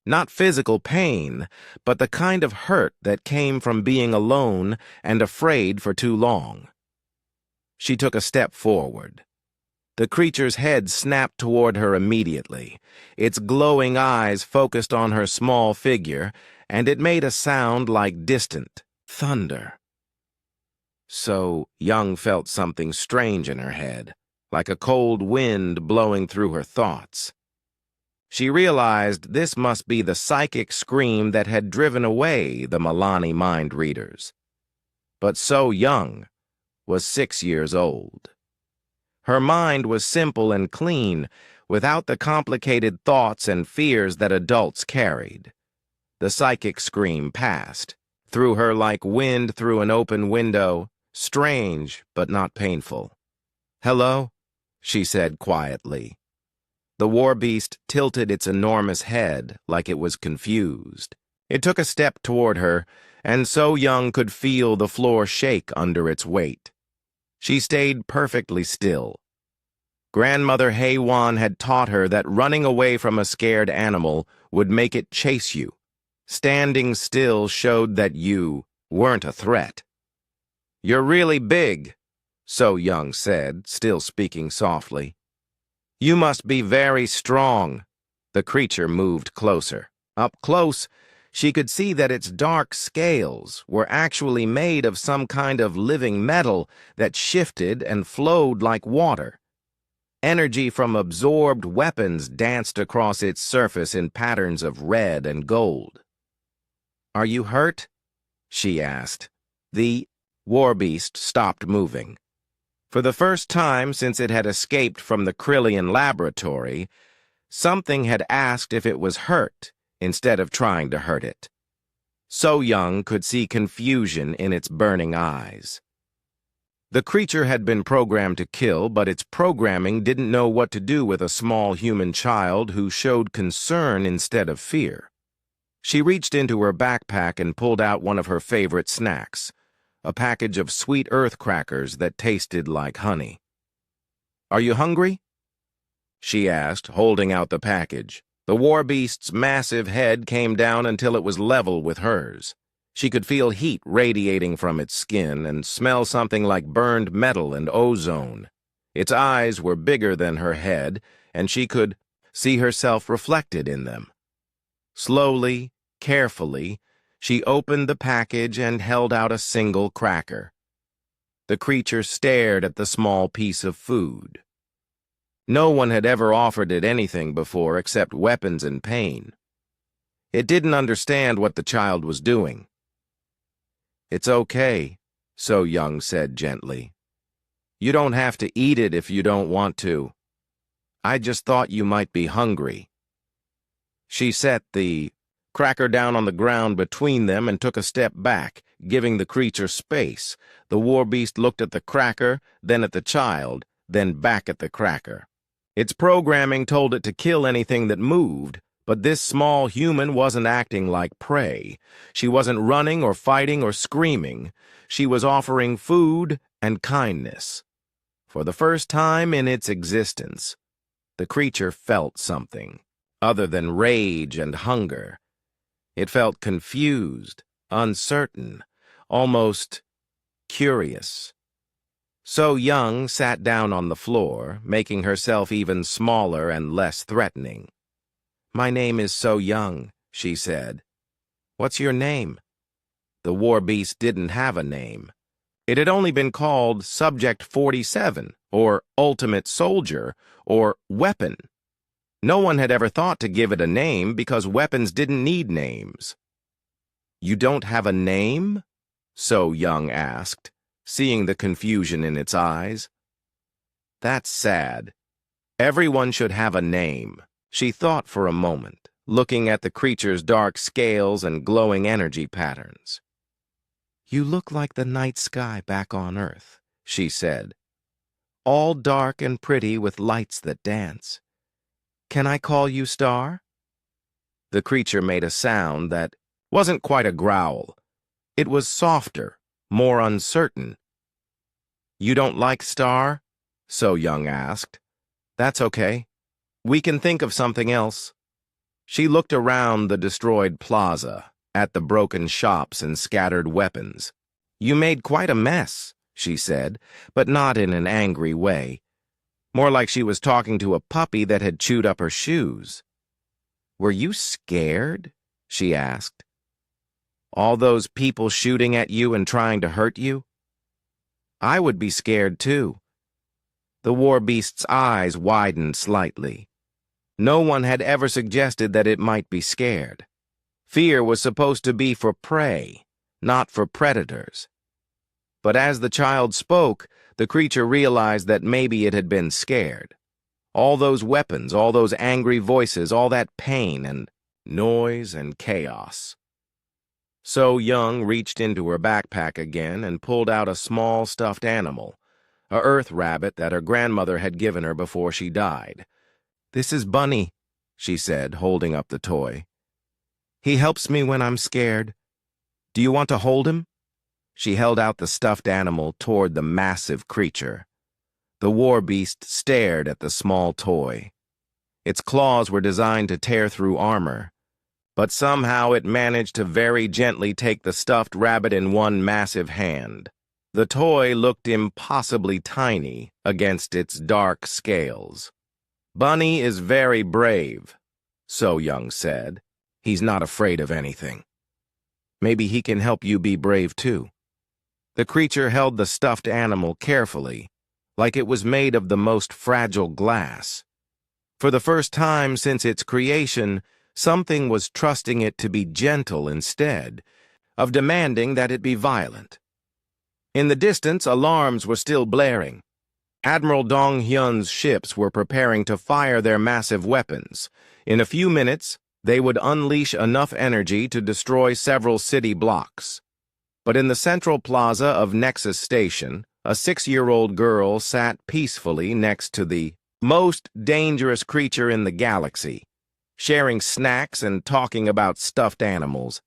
Not physical pain, but the kind of hurt that came from being alone and afraid for too long. She took a step forward. The creature's head snapped toward her immediately. Its glowing eyes focused on her small figure, and it made a sound like distant thunder. So Young felt something strange in her head, like a cold wind blowing through her thoughts. She realized this must be the psychic scream that had driven away the Milani mind readers. But So Young was 6 years old. Her mind was simple and clean, without the complicated thoughts and fears that adults carried. The psychic scream passed, through her like wind through an open window, strange but not painful. "Hello?" she said quietly. The war beast tilted its enormous head like it was confused. It took a step toward her, and So Young could feel the floor shake under its weight. She stayed perfectly still. Grandmother Haywan had taught her that running away from a scared animal would make it chase you. Standing still showed that you weren't a threat. "You're really big," So Young said, still speaking softly. "You must be very strong." The creature moved closer. Up close, she could see that its dark scales were actually made of some kind of living metal that shifted and flowed like water. Energy from absorbed weapons danced across its surface in patterns of red and gold. "Are you hurt?" she asked. The war beast stopped moving. For the first time since it had escaped from the Krillian laboratory, something had asked if it was hurt instead of trying to hurt it. So Young could see confusion in its burning eyes. The creature had been programmed to kill, but its programming didn't know what to do with a small human child who showed concern instead of fear. She reached into her backpack and pulled out one of her favorite snacks, a package of sweet earth crackers that tasted like honey. "Are you hungry?" she asked, holding out the package. The war beast's massive head came down until it was level with hers. She could feel heat radiating from its skin and smell something like burned metal and ozone. Its eyes were bigger than her head, and she could see herself reflected in them. Slowly, carefully, she opened the package and held out a single cracker. The creature stared at the small piece of food. No one had ever offered it anything before except weapons and pain. It didn't understand what the child was doing. "It's okay," So Young said gently. "You don't have to eat it if you don't want to. I just thought you might be hungry." She set the cracker down on the ground between them and took a step back, giving the creature space. The war beast looked at the cracker, then at the child, then back at the cracker. Its programming told it to kill anything that moved, but this small human wasn't acting like prey. She wasn't running or fighting or screaming. She was offering food and kindness. For the first time in its existence, the creature felt something other than rage and hunger. It felt confused, uncertain, almost curious. So Young sat down on the floor, making herself even smaller and less threatening. "My name is So Young," she said. "What's your name?" The war beast didn't have a name. It had only been called Subject 47, or Ultimate Soldier, or Weapon. No one had ever thought to give it a name because weapons didn't need names. "You don't have a name?" So Young asked, seeing the confusion in its eyes. "That's sad. Everyone should have a name." She thought for a moment, looking at the creature's dark scales and glowing energy patterns. "You look like the night sky back on Earth," she said. "All dark and pretty with lights that dance. Can I call you Star?" The creature made a sound that wasn't quite a growl. It was softer, more uncertain. "You don't like Star?" So Young asked. "That's okay. We can think of something else." She looked around the destroyed plaza, at the broken shops and scattered weapons. "You made quite a mess," she said, but not in an angry way. More like she was talking to a puppy that had chewed up her shoes. "Were you scared?" she asked. "All those people shooting at you and trying to hurt you?" "I would be scared too." The war beast's eyes widened slightly. No one had ever suggested that it might be scared. Fear was supposed to be for prey, not for predators. But as the child spoke, the creature realized that maybe it had been scared. All those weapons, all those angry voices, all that pain and noise and chaos. So Young reached into her backpack again and pulled out a small stuffed animal, a earth rabbit that her grandmother had given her before she died. "This is Bunny," she said, holding up the toy. "He helps me when I'm scared. Do you want to hold him?" She held out the stuffed animal toward the massive creature. The war beast stared at the small toy. Its claws were designed to tear through armor, but somehow it managed to very gently take the stuffed rabbit in one massive hand. The toy looked impossibly tiny against its dark scales. "Bunny is very brave," So Young said. "He's not afraid of anything. Maybe he can help you be brave too." The creature held the stuffed animal carefully, like it was made of the most fragile glass. For the first time since its creation, something was trusting it to be gentle instead of demanding that it be violent. In the distance, alarms were still blaring. Admiral Dong Hyun's ships were preparing to fire their massive weapons. In a few minutes, they would unleash enough energy to destroy several city blocks. But in the central plaza of Nexus Station, a 6-year-old girl sat peacefully next to the most dangerous creature in the galaxy, sharing snacks and talking about stuffed animals.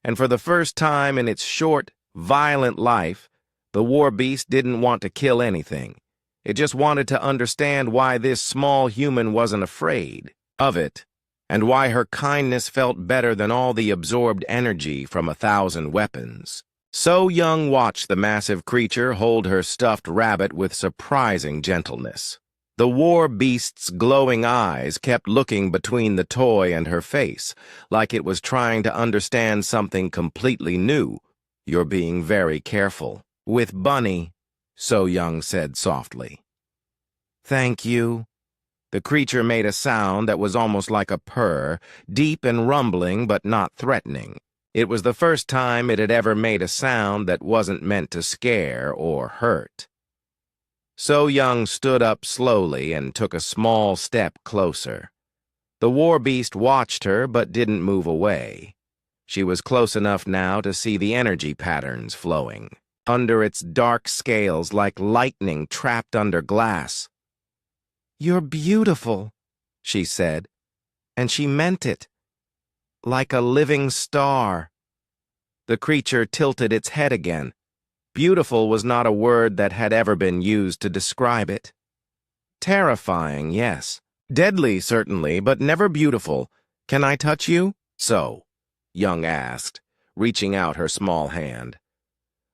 And for the first time in its short, violent life, the war beast didn't want to kill anything. It just wanted to understand why this small human wasn't afraid of it, and why her kindness felt better than all the absorbed energy from 1,000 weapons. So Young watched the massive creature hold her stuffed rabbit with surprising gentleness. The war beast's glowing eyes kept looking between the toy and her face, like it was trying to understand something completely new. "You're being very careful with Bunny," So Young said softly. "Thank you." The creature made a sound that was almost like a purr, deep and rumbling but not threatening. It was the first time it had ever made a sound that wasn't meant to scare or hurt. So Young stood up slowly and took a small step closer. The war beast watched her but didn't move away. She was close enough now to see the energy patterns flowing under its dark scales like lightning trapped under glass. "You're beautiful," she said, and she meant it. "Like a living star." The creature tilted its head again. Beautiful was not a word that had ever been used to describe it. Terrifying, yes. Deadly, certainly, but never beautiful. "Can I touch you?" "So?" Young asked, reaching out her small hand.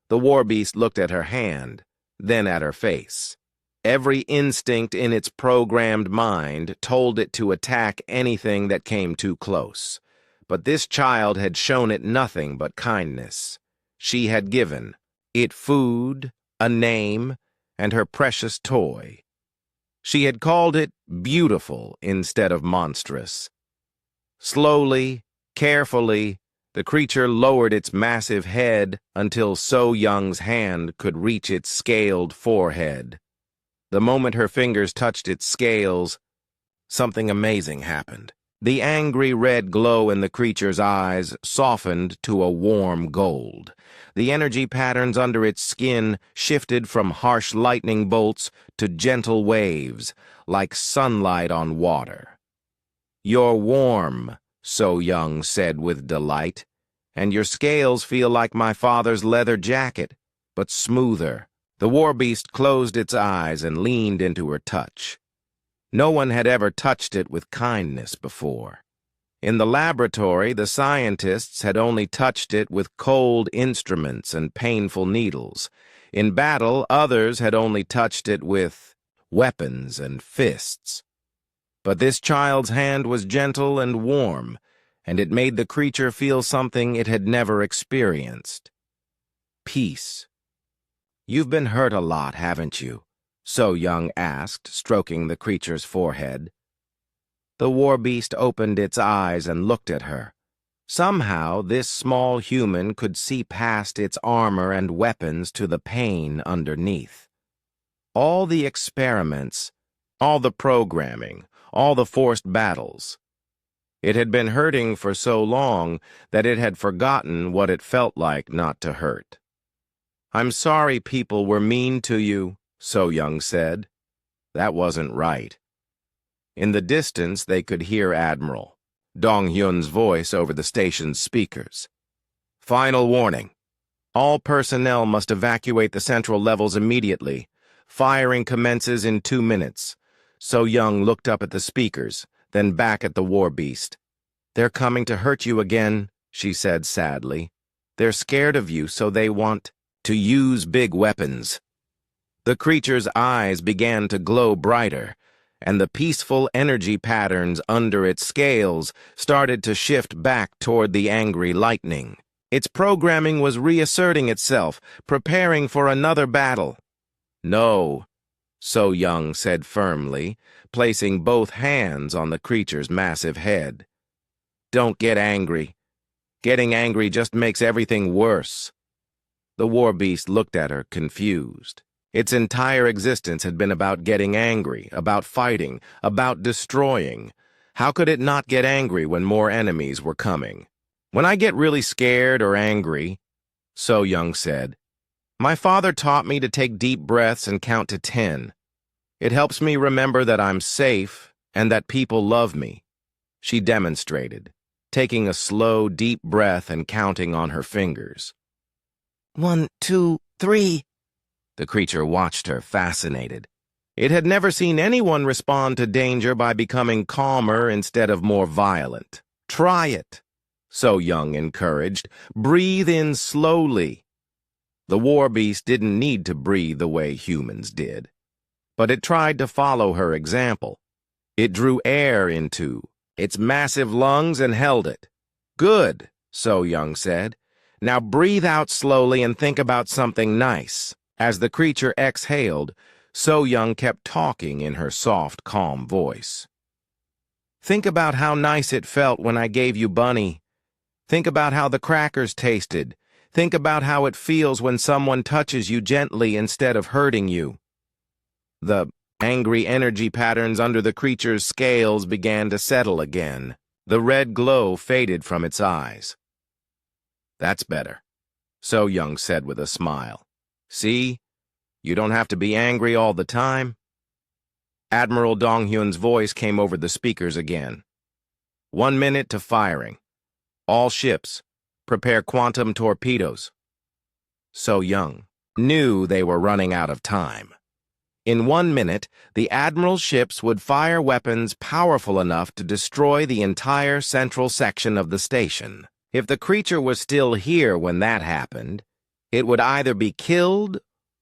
The war beast looked at her hand, then at her face. Every instinct in its programmed mind told it to attack anything that came too close. But this child had shown it nothing but kindness. She had given it food, a name, and her precious toy. She had called it beautiful instead of monstrous. Slowly, carefully, the creature lowered its massive head until So Young's hand could reach its scaled forehead. The moment her fingers touched its scales, something amazing happened. The angry red glow in the creature's eyes softened to a warm gold. The energy patterns under its skin shifted from harsh lightning bolts to gentle waves, like sunlight on water. "You're warm," So Young said with delight, "and your scales feel like my father's leather jacket, but smoother." The war beast closed its eyes and leaned into her touch. No one had ever touched it with kindness before. In the laboratory, the scientists had only touched it with cold instruments and painful needles. In battle, others had only touched it with weapons and fists. But this child's hand was gentle and warm, and it made the creature feel something it had never experienced. Peace. "You've been hurt a lot, haven't you?" So Young asked, stroking the creature's forehead. The war beast opened its eyes and looked at her. Somehow, this small human could see past its armor and weapons to the pain underneath. All the experiments, all the programming, all the forced battles. It had been hurting for so long that it had forgotten what it felt like not to hurt. "I'm sorry people were mean to you," So-Young said. That wasn't right. In the distance, they could hear Admiral Dong-Hyun's voice over the station's speakers. "Final warning. All personnel must evacuate the central levels immediately. Firing commences in 2 minutes. So-Young looked up at the speakers, then back at the war beast. "They're coming to hurt you again," she said sadly. "They're scared of you, so they want to use big weapons." The creature's eyes began to glow brighter, and the peaceful energy patterns under its scales started to shift back toward the angry lightning. Its programming was reasserting itself, preparing for another battle. "No," So-Young said firmly, placing both hands on the creature's massive head. "Don't get angry. Getting angry just makes everything worse." The war beast looked at her, confused. Its entire existence had been about getting angry, about fighting, about destroying. How could it not get angry when more enemies were coming? "When I get really scared or angry," So-Young said, "my father taught me to take deep breaths and count to 10. It helps me remember that I'm safe and that people love me." She demonstrated, taking a slow, deep breath and counting on her fingers. 1, 2, 3. The creature watched her, fascinated. It had never seen anyone respond to danger by becoming calmer instead of more violent. "Try it," So-Young encouraged. "Breathe in slowly." The war beast didn't need to breathe the way humans did, but it tried to follow her example. It drew air into its massive lungs and held it. "Good," So-Young said. "Now breathe out slowly and think about something nice." As the creature exhaled, So-Young kept talking in her soft, calm voice. "Think about how nice it felt when I gave you Bunny. Think about how the crackers tasted. Think about how it feels when someone touches you gently instead of hurting you." The angry energy patterns under the creature's scales began to settle again. The red glow faded from its eyes. "That's better," So-Young said with a smile. "See? You don't have to be angry all the time." Admiral Dong-Hyun's voice came over the speakers again. 1 minute to firing. All ships, prepare quantum torpedoes." So-Young knew they were running out of time. In 1 minute, the Admiral's ships would fire weapons powerful enough to destroy the entire central section of the station. If the creature was still here when that happened, it would either be killed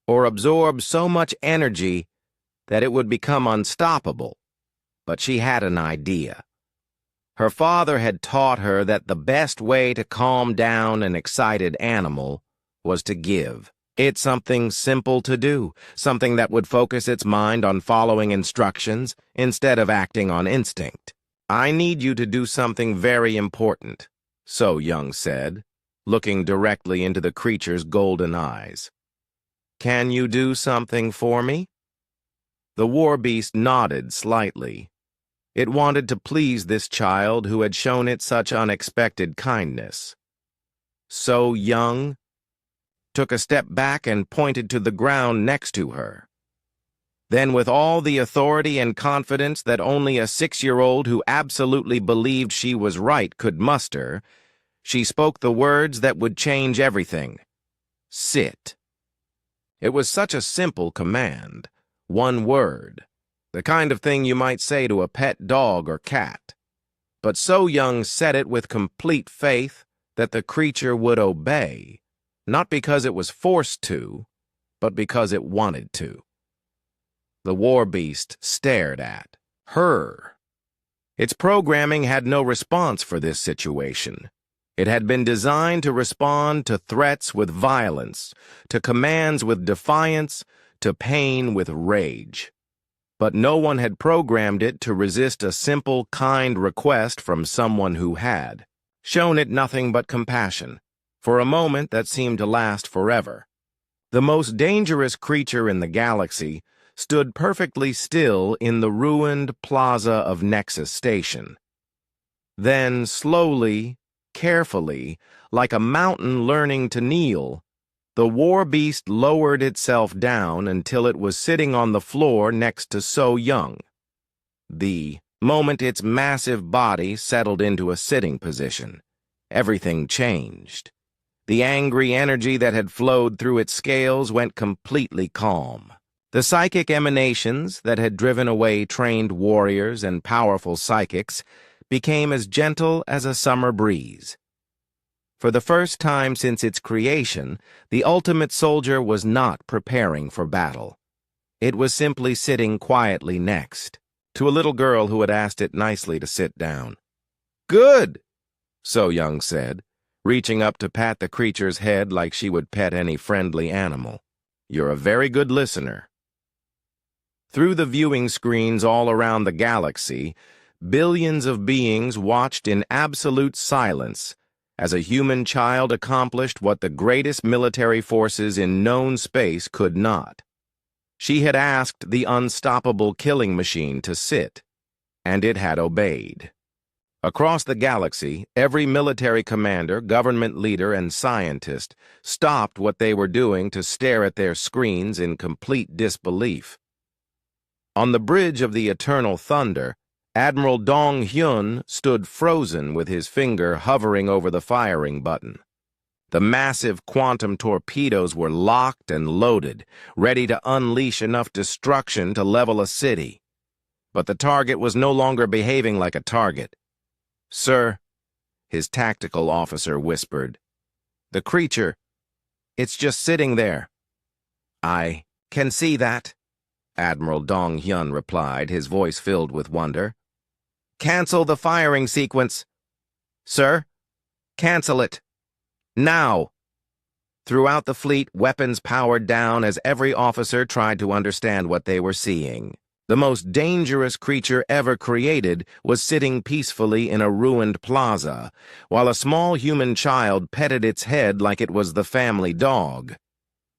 or absorb so much energy that it would become unstoppable. But she had an idea. Her father had taught her that the best way to calm down an excited animal was to give it something simple to do, something that would focus its mind on following instructions instead of acting on instinct. "I need you to do something very important," So-Young said, looking directly into the creature's golden eyes. "Can you do something for me?" The war beast nodded slightly. It wanted to please this child who had shown it such unexpected kindness. So-Young took a step back and pointed to the ground next to her. Then, with all the authority and confidence that only a 6-year-old who absolutely believed she was right could muster, she spoke the words that would change everything. "Sit." It was such a simple command, 1 word, the kind of thing you might say to a pet dog or cat. But So-Young said it with complete faith that the creature would obey, not because it was forced to, but because it wanted to. The war beast stared at her. Its programming had no response for this situation. It had been designed to respond to threats with violence, to commands with defiance, to pain with rage. but no one had programmed it to resist a simple, kind request from someone who had shown it nothing but compassion, for a moment that seemed to last forever. The most dangerous creature in the galaxy stood perfectly still in the ruined plaza of Nexus Station. Then, slowly, carefully, like a mountain learning to kneel, the war beast lowered itself down until it was sitting on the floor next to So Young. The moment its massive body settled into a sitting position, everything changed. The angry energy that had flowed through its scales went completely calm. The psychic emanations that had driven away trained warriors and powerful psychics became as gentle as a summer breeze. For the first time since its creation, the ultimate soldier was not preparing for battle. It was simply sitting quietly next to a little girl who had asked it nicely to sit down. "Good," So Young said, reaching up to pat the creature's head like she would pet any friendly animal. "You're a very good listener." Through the viewing screens all around the galaxy, billions of beings watched in absolute silence as a human child accomplished what the greatest military forces in known space could not. She had asked the unstoppable killing machine to sit, and it had obeyed. Across the galaxy, every military commander, government leader, and scientist stopped what they were doing to stare at their screens in complete disbelief. On the bridge of the Eternal Thunder, Admiral Dong Hyun stood frozen with his finger hovering over the firing button. The massive quantum torpedoes were locked and loaded, ready to unleash enough destruction to level a city. But the target was no longer behaving like a target. "Sir," his tactical officer whispered, "the creature, it's just sitting there." "I can see that," Admiral Dong Hyun replied, his voice filled with wonder. "Cancel the firing sequence." "Sir, cancel it. Now." Throughout the fleet, weapons powered down as every officer tried to understand what they were seeing. The most dangerous creature ever created was sitting peacefully in a ruined plaza, while a small human child petted its head like it was the family dog.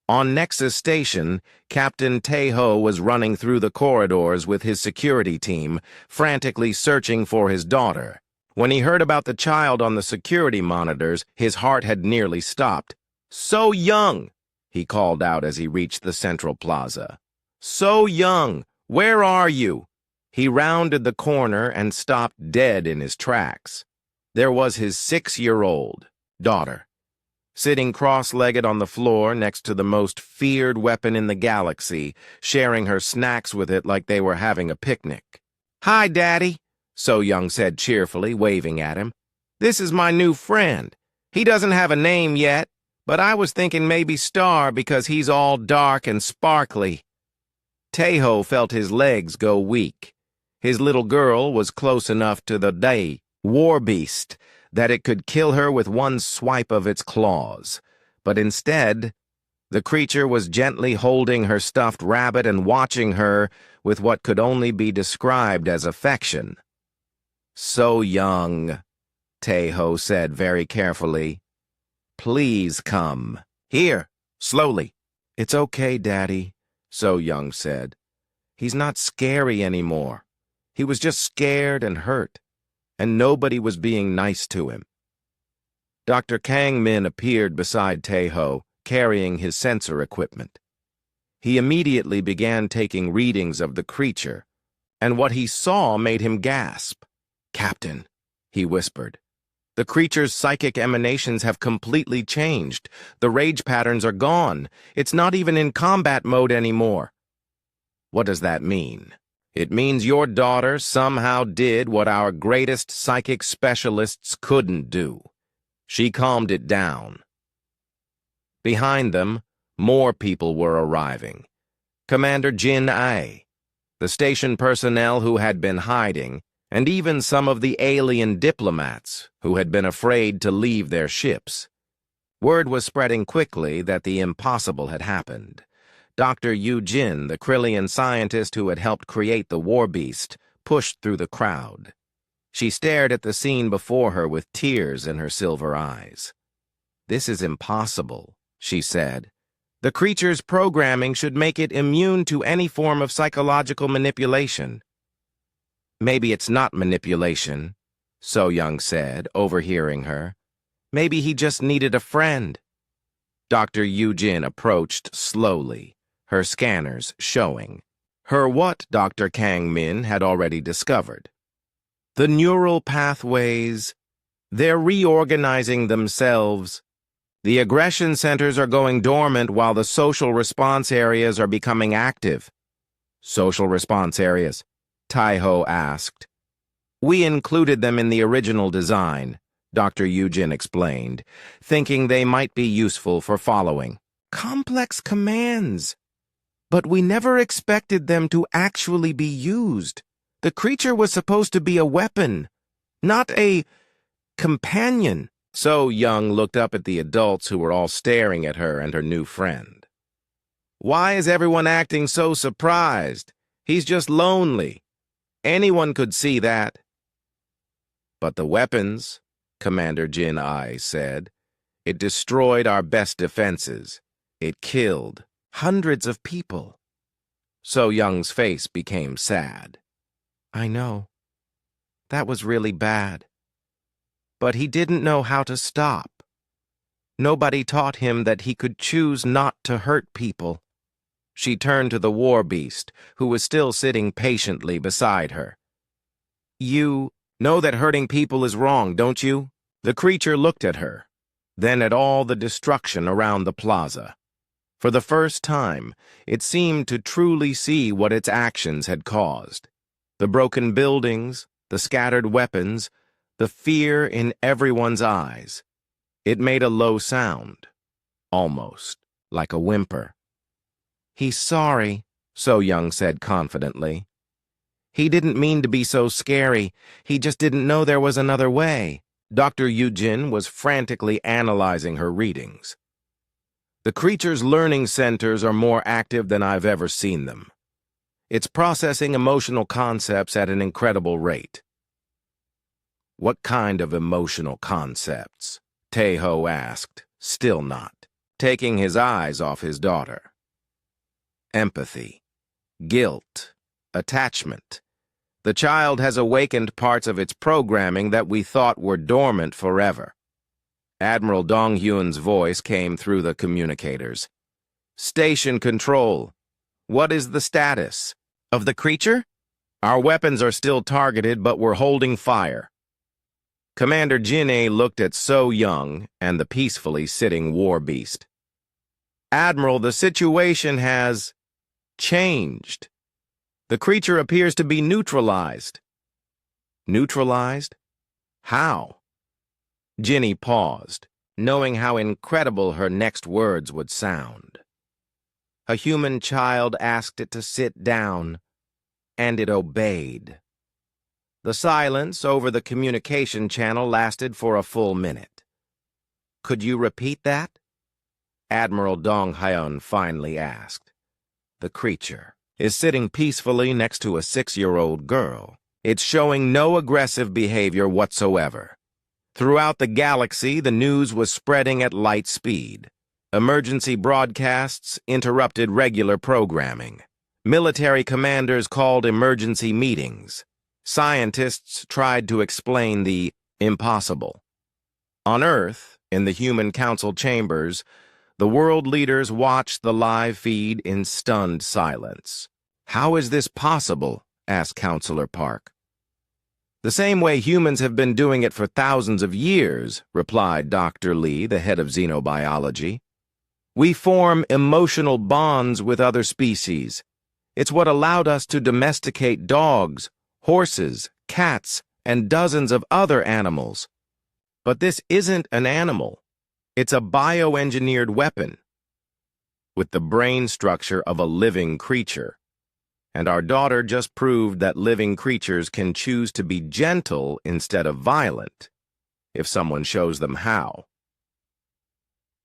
On Nexus Station, Captain Tae-ho was running through the corridors with his security team, frantically searching for his daughter. When he heard about the child on the security monitors, his heart had nearly stopped. "So Young," he called out as he reached the central plaza. "So Young, where are you?" He rounded the corner and stopped dead in his tracks. There was his 6-year-old daughter, sitting cross-legged on the floor next to the most feared weapon in the galaxy, sharing her snacks with it like they were having a picnic. "Hi, Daddy," So Young said cheerfully, waving at him. "This is my new friend. He doesn't have a name yet, but I was thinking maybe Star because he's all dark and sparkly." Tae-ho felt his legs go weak. His little girl was close enough to the war beast that it could kill her with one swipe of its claws. But instead, the creature was gently holding her stuffed rabbit and watching her with what could only be described as affection. "So Young," Tae-ho said very carefully. "Please come. Here, slowly." "It's okay, Daddy," So Young said. "He's not scary anymore. He was just scared and hurt, and nobody was being nice to him." Dr. Kang Min appeared beside Tae-ho, carrying his sensor equipment. He immediately began taking readings of the creature, and what he saw made him gasp. "Captain," he whispered, "the creature's psychic emanations have completely changed. The rage patterns are gone. It's not even in combat mode anymore." "What does that mean?" "It means your daughter somehow did what our greatest psychic specialists couldn't do. She calmed it down." Behind them, more people were arriving. Commander Jin Ae, the station personnel who had been hiding, and even some of the alien diplomats who had been afraid to leave their ships. Word was spreading quickly that the impossible had happened. Dr. Yu-Jin, the Krillian scientist who had helped create the war beast, pushed through the crowd. She stared at the scene before her with tears in her silver eyes. "This is impossible," she said. "The creature's programming should make it immune to any form of psychological manipulation." "Maybe it's not manipulation," So-Young said, overhearing her. "Maybe he just needed a friend." Dr. Yu-Jin approached slowly, her scanners showing her what Dr. Kang Min had already discovered. The neural pathways, they're reorganizing themselves. The aggression centers are going dormant while the social response areas are becoming active. "Social response areas?" Taiho asked. "We included them in the original design," Dr. Yu-Jin explained, thinking they might be useful for following complex commands. "But we never expected them to actually be used. The creature was supposed to be a weapon, not a companion." So-Young looked up at the adults who were all staring at her and her new friend. "Why is everyone acting so surprised? He's just lonely. Anyone could see that." "But the weapons," Commander Jin Ai said. "It destroyed our best defenses. It killed hundreds of people." So-Young's face became sad. "I know. That was really bad. But he didn't know how to stop. Nobody taught him that he could choose not to hurt people." She turned to the war beast, who was still sitting patiently beside her. "You know that hurting people is wrong, don't you?" The creature looked at her, then at all the destruction around the plaza. For the first time, it seemed to truly see what its actions had caused. The broken buildings, the scattered weapons, the fear in everyone's eyes. It made a low sound, almost like a whimper. "He's sorry," So-Young said confidently. "He didn't mean to be so scary. He just didn't know there was another way." Dr. Yu-Jin was frantically analyzing her readings. "The creature's learning centers are more active than I've ever seen them. It's processing emotional concepts at an incredible rate." "What kind of emotional concepts?" Taiho asked, still not taking his eyes off his daughter. "Empathy, guilt, attachment. The child has awakened parts of its programming that we thought were dormant forever." Admiral Donghyun's voice came through the communicators. "Station control. What is the status of the creature? Our weapons are still targeted, but we're holding fire." Commander Jin-A looked at So-Young and the peacefully sitting war beast. "Admiral, the situation has changed. The creature appears to be neutralized." "Neutralized? How?" Ginny paused, knowing how incredible her next words would sound. "A human child asked it to sit down, and it obeyed." The silence over the communication channel lasted for a full minute. "Could you repeat that?" Admiral Dong-Hyun finally asked. "The creature is sitting peacefully next to a 6-year-old girl. It's showing no aggressive behavior whatsoever. Throughout the galaxy, the news was spreading at light speed. Emergency broadcasts interrupted regular programming. Military commanders called emergency meetings. Scientists tried to explain the impossible. On Earth, in the Human Council chambers, the world leaders watched the live feed in stunned silence. "How is this possible?" asked Counselor Park. "The same way humans have been doing it for thousands of years," replied Dr. Lee, the head of xenobiology. "We form emotional bonds with other species. It's what allowed us to domesticate dogs, horses, cats, and dozens of other animals. But this isn't an animal. It's a bioengineered weapon with the brain structure of a living creature. And our daughter just proved that living creatures can choose to be gentle instead of violent, if someone shows them how."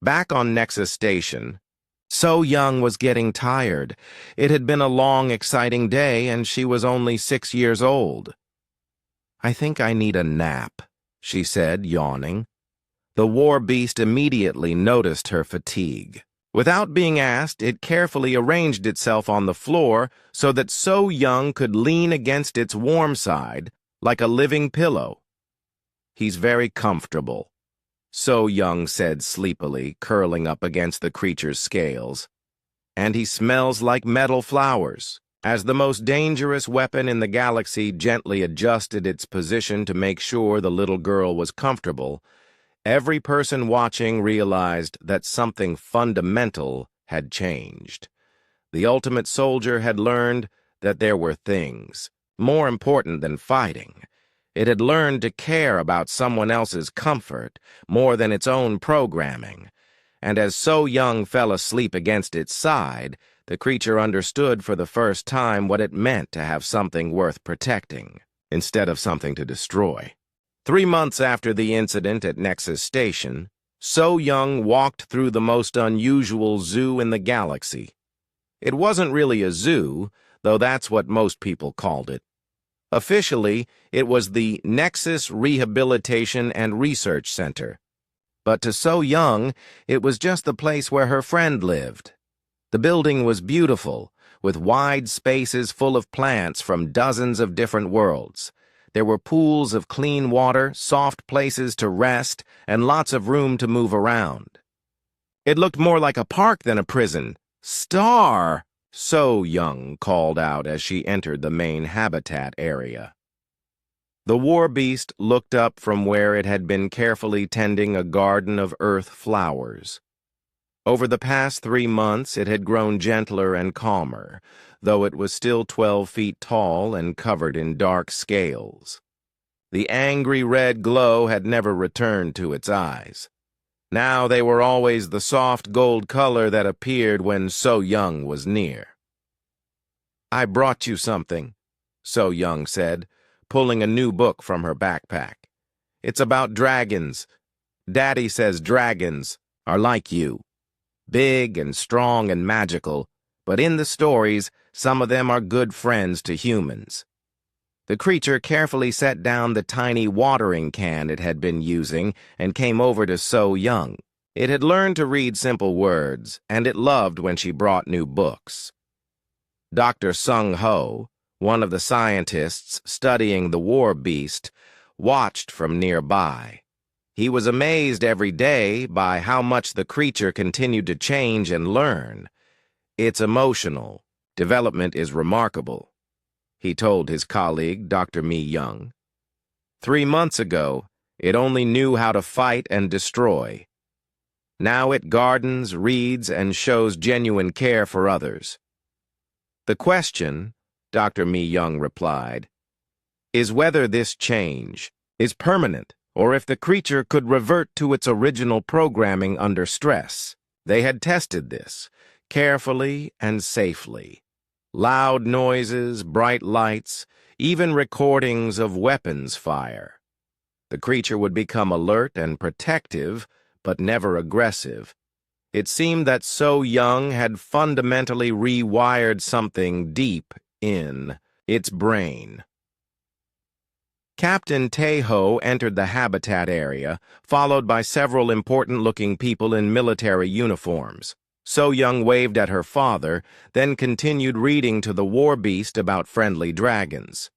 Back on Nexus Station, So Young was getting tired. It had been a long, exciting day, and she was only 6 years old. "I think I need a nap," she said, yawning. The war beast immediately noticed her fatigue. Without being asked, it carefully arranged itself on the floor so that So Young could lean against its warm side like a living pillow. "He's very comfortable," So Young said sleepily, curling up against the creature's scales. "And he smells like metal flowers." As the most dangerous weapon in the galaxy gently adjusted its position to make sure the little girl was comfortable, every person watching realized that something fundamental had changed. The ultimate soldier had learned that there were things more important than fighting. It had learned to care about someone else's comfort more than its own programming. And as So Young fell asleep against its side, the creature understood for the first time what it meant to have something worth protecting, instead of something to destroy. 3 months after the incident at Nexus Station, So Young walked through the most unusual zoo in the galaxy. It wasn't really a zoo, though that's what most people called it. Officially, it was the Nexus Rehabilitation and Research Center. But to So Young, it was just the place where her friend lived. The building was beautiful, with wide spaces full of plants from dozens of different worlds. There were pools of clean water, soft places to rest, and lots of room to move around. It looked more like a park than a prison. "Star!" So Young called out as she entered the main habitat area. The war beast looked up from where it had been carefully tending a garden of earth flowers. Over the past 3 months, it had grown gentler and calmer, though it was still 12 feet tall and covered in dark scales. The angry red glow had never returned to its eyes. Now they were always the soft gold color that appeared when So Young was near. "I brought you something," So Young said, pulling a new book from her backpack. "It's about dragons. Daddy says dragons are like you. Big and strong and magical, but in the stories, some of them are good friends to humans." The creature carefully set down the tiny watering can it had been using and came over to So Young. It had learned to read simple words, and it loved when she brought new books. Dr. Sung Ho, one of the scientists studying the war beast, watched from nearby. He was amazed every day by how much the creature continued to change and learn. "It's emotional. Development is remarkable," he told his colleague, Dr. Mi Young. 3 months ago, it only knew how to fight and destroy. Now it gardens, reads, and shows genuine care for others. "The question," Dr. Mi Young replied, "is whether this change is permanent, or if the creature could revert to its original programming under stress." They had tested this, carefully and safely. Loud noises, bright lights, even recordings of weapons fire. The creature would become alert and protective, but never aggressive. It seemed that So Young had fundamentally rewired something deep in its brain. Captain Tae-ho entered the habitat area, followed by several important-looking people in military uniforms. So Young waved at her father, then continued reading to the war beast about friendly dragons.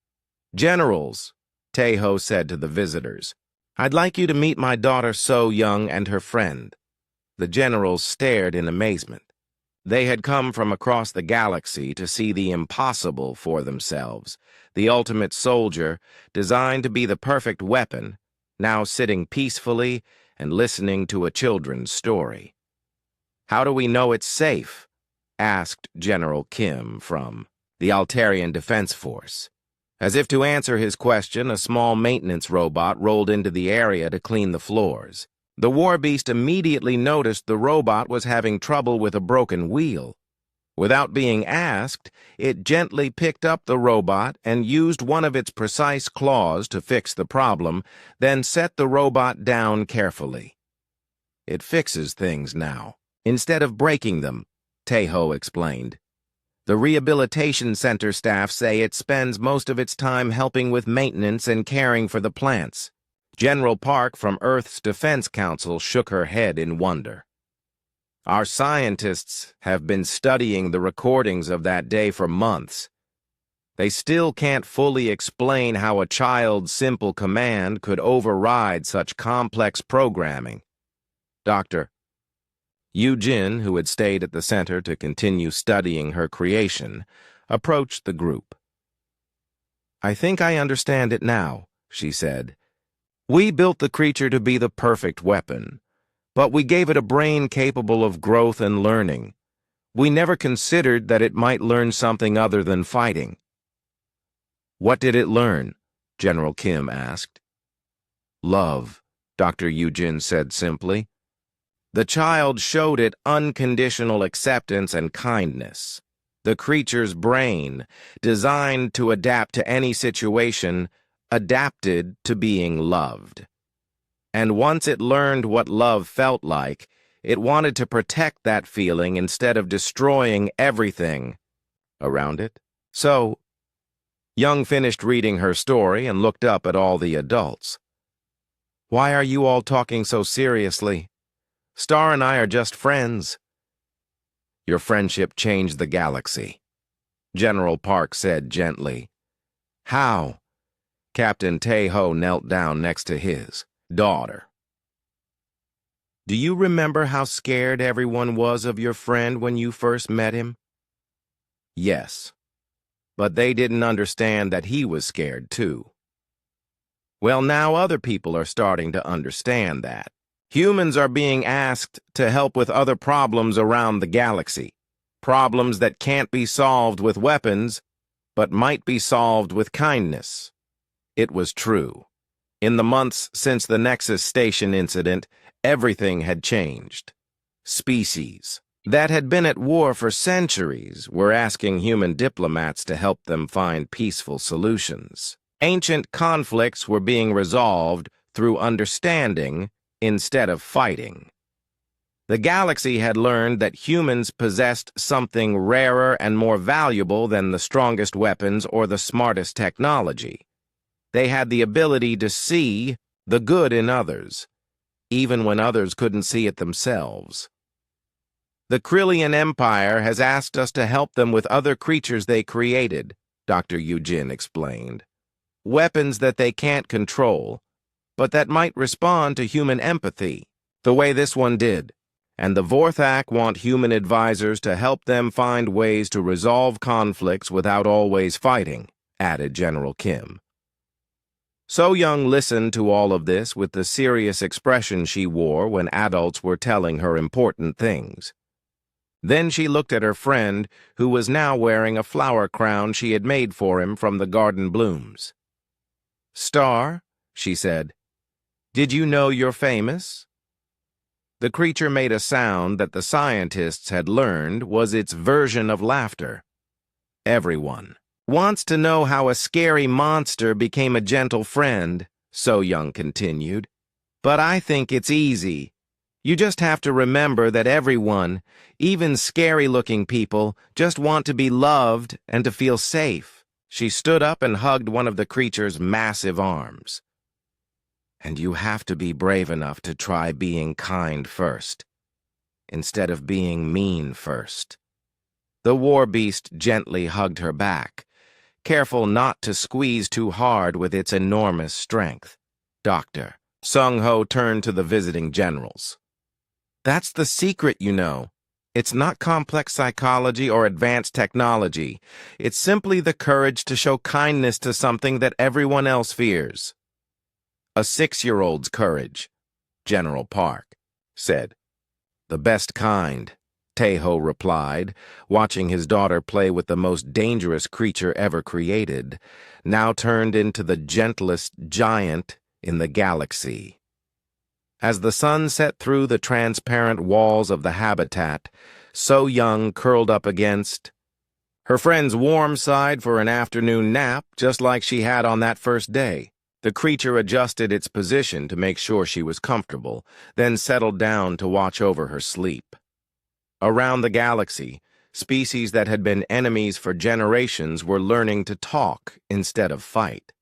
"Generals," Tae-ho said to the visitors, "I'd like you to meet my daughter So Young and her friend." The generals stared in amazement. They had come from across the galaxy to see the impossible for themselves, the ultimate soldier, designed to be the perfect weapon, now sitting peacefully and listening to a children's story. "How do we know it's safe?" asked General Kim from the Altarian Defense Force. As if to answer his question, a small maintenance robot rolled into the area to clean the floors. The war beast immediately noticed the robot was having trouble with a broken wheel. Without being asked, it gently picked up the robot and used one of its precise claws to fix the problem, then set the robot down carefully. "It fixes things now, instead of breaking them," Taeho explained. The rehabilitation center staff say it spends most of its time helping with maintenance and caring for the plants. General Park from Earth's Defense Council shook her head in wonder. Our scientists have been studying the recordings of that day for months. They still can't fully explain how a child's simple command could override such complex programming. Dr. Yu-Jin, who had stayed at the center to continue studying her creation, approached the group. I think I understand it now, she said. We built the creature to be the perfect weapon, but we gave it a brain capable of growth and learning. We never considered that it might learn something other than fighting. What did it learn? General Kim asked. Love, Dr. Yu-Jin said simply. The child showed it unconditional acceptance and kindness. The creature's brain, designed to adapt to any situation, adapted to being loved. And once it learned what love felt like, it wanted to protect that feeling instead of destroying everything around it. So, Young finished reading her story and looked up at all the adults. Why are you all talking so seriously? Star and I are just friends. Your friendship changed the galaxy, General Park said gently. How? Captain Taeho knelt down next to his daughter. Do you remember how scared everyone was of your friend when you first met him? Yes, but they didn't understand that he was scared too. Well, now other people are starting to understand that. Humans are being asked to help with other problems around the galaxy, problems that can't be solved with weapons, but might be solved with kindness. It was true. In the months since the Nexus Station incident, everything had changed. Species that had been at war for centuries were asking human diplomats to help them find peaceful solutions. Ancient conflicts were being resolved through understanding instead of fighting. The galaxy had learned that humans possessed something rarer and more valuable than the strongest weapons or the smartest technology. They had the ability to see the good in others, even when others couldn't see it themselves. The Krillian Empire has asked us to help them with other creatures they created, Dr. Yu-Jin explained. Weapons that they can't control, but that might respond to human empathy, the way this one did. And the Vorthak want human advisors to help them find ways to resolve conflicts without always fighting, added General Kim. So Young listened to all of this with the serious expression she wore when adults were telling her important things. Then she looked at her friend, who was now wearing a flower crown she had made for him from the garden blooms. Star, she said, did you know you're famous? The creature made a sound that the scientists had learned was its version of laughter. Everyone wants to know how a scary monster became a gentle friend, So Young continued. But I think it's easy. You just have to remember that everyone, even scary-looking people, just want to be loved and to feel safe. She stood up and hugged one of the creature's massive arms. And you have to be brave enough to try being kind first, instead of being mean first. The war beast gently hugged her back, careful not to squeeze too hard with its enormous strength. Dr. Sung-Ho turned to the visiting generals. That's the secret, you know. It's not complex psychology or advanced technology. It's simply the courage to show kindness to something that everyone else fears. A 6-year-old's courage, General Park said. The best kind, Taeho replied, watching his daughter play with the most dangerous creature ever created, now turned into the gentlest giant in the galaxy. As the sun set through the transparent walls of the habitat, So Young curled up against her friend's warm side for an afternoon nap, just like she had on that first day. The creature adjusted its position to make sure she was comfortable, then settled down to watch over her sleep. Around the galaxy, species that had been enemies for generations were learning to talk instead of fight.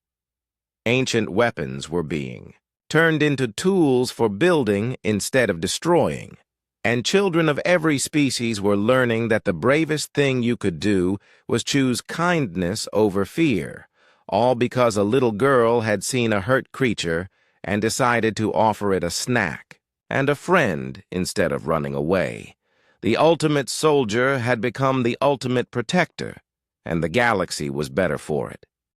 Ancient weapons were being turned into tools for building instead of destroying. And children of every species were learning that the bravest thing you could do was choose kindness over fear, all because a little girl had seen a hurt creature and decided to offer it a snack and a friend instead of running away. The ultimate soldier had become the ultimate protector, and the galaxy was better for it.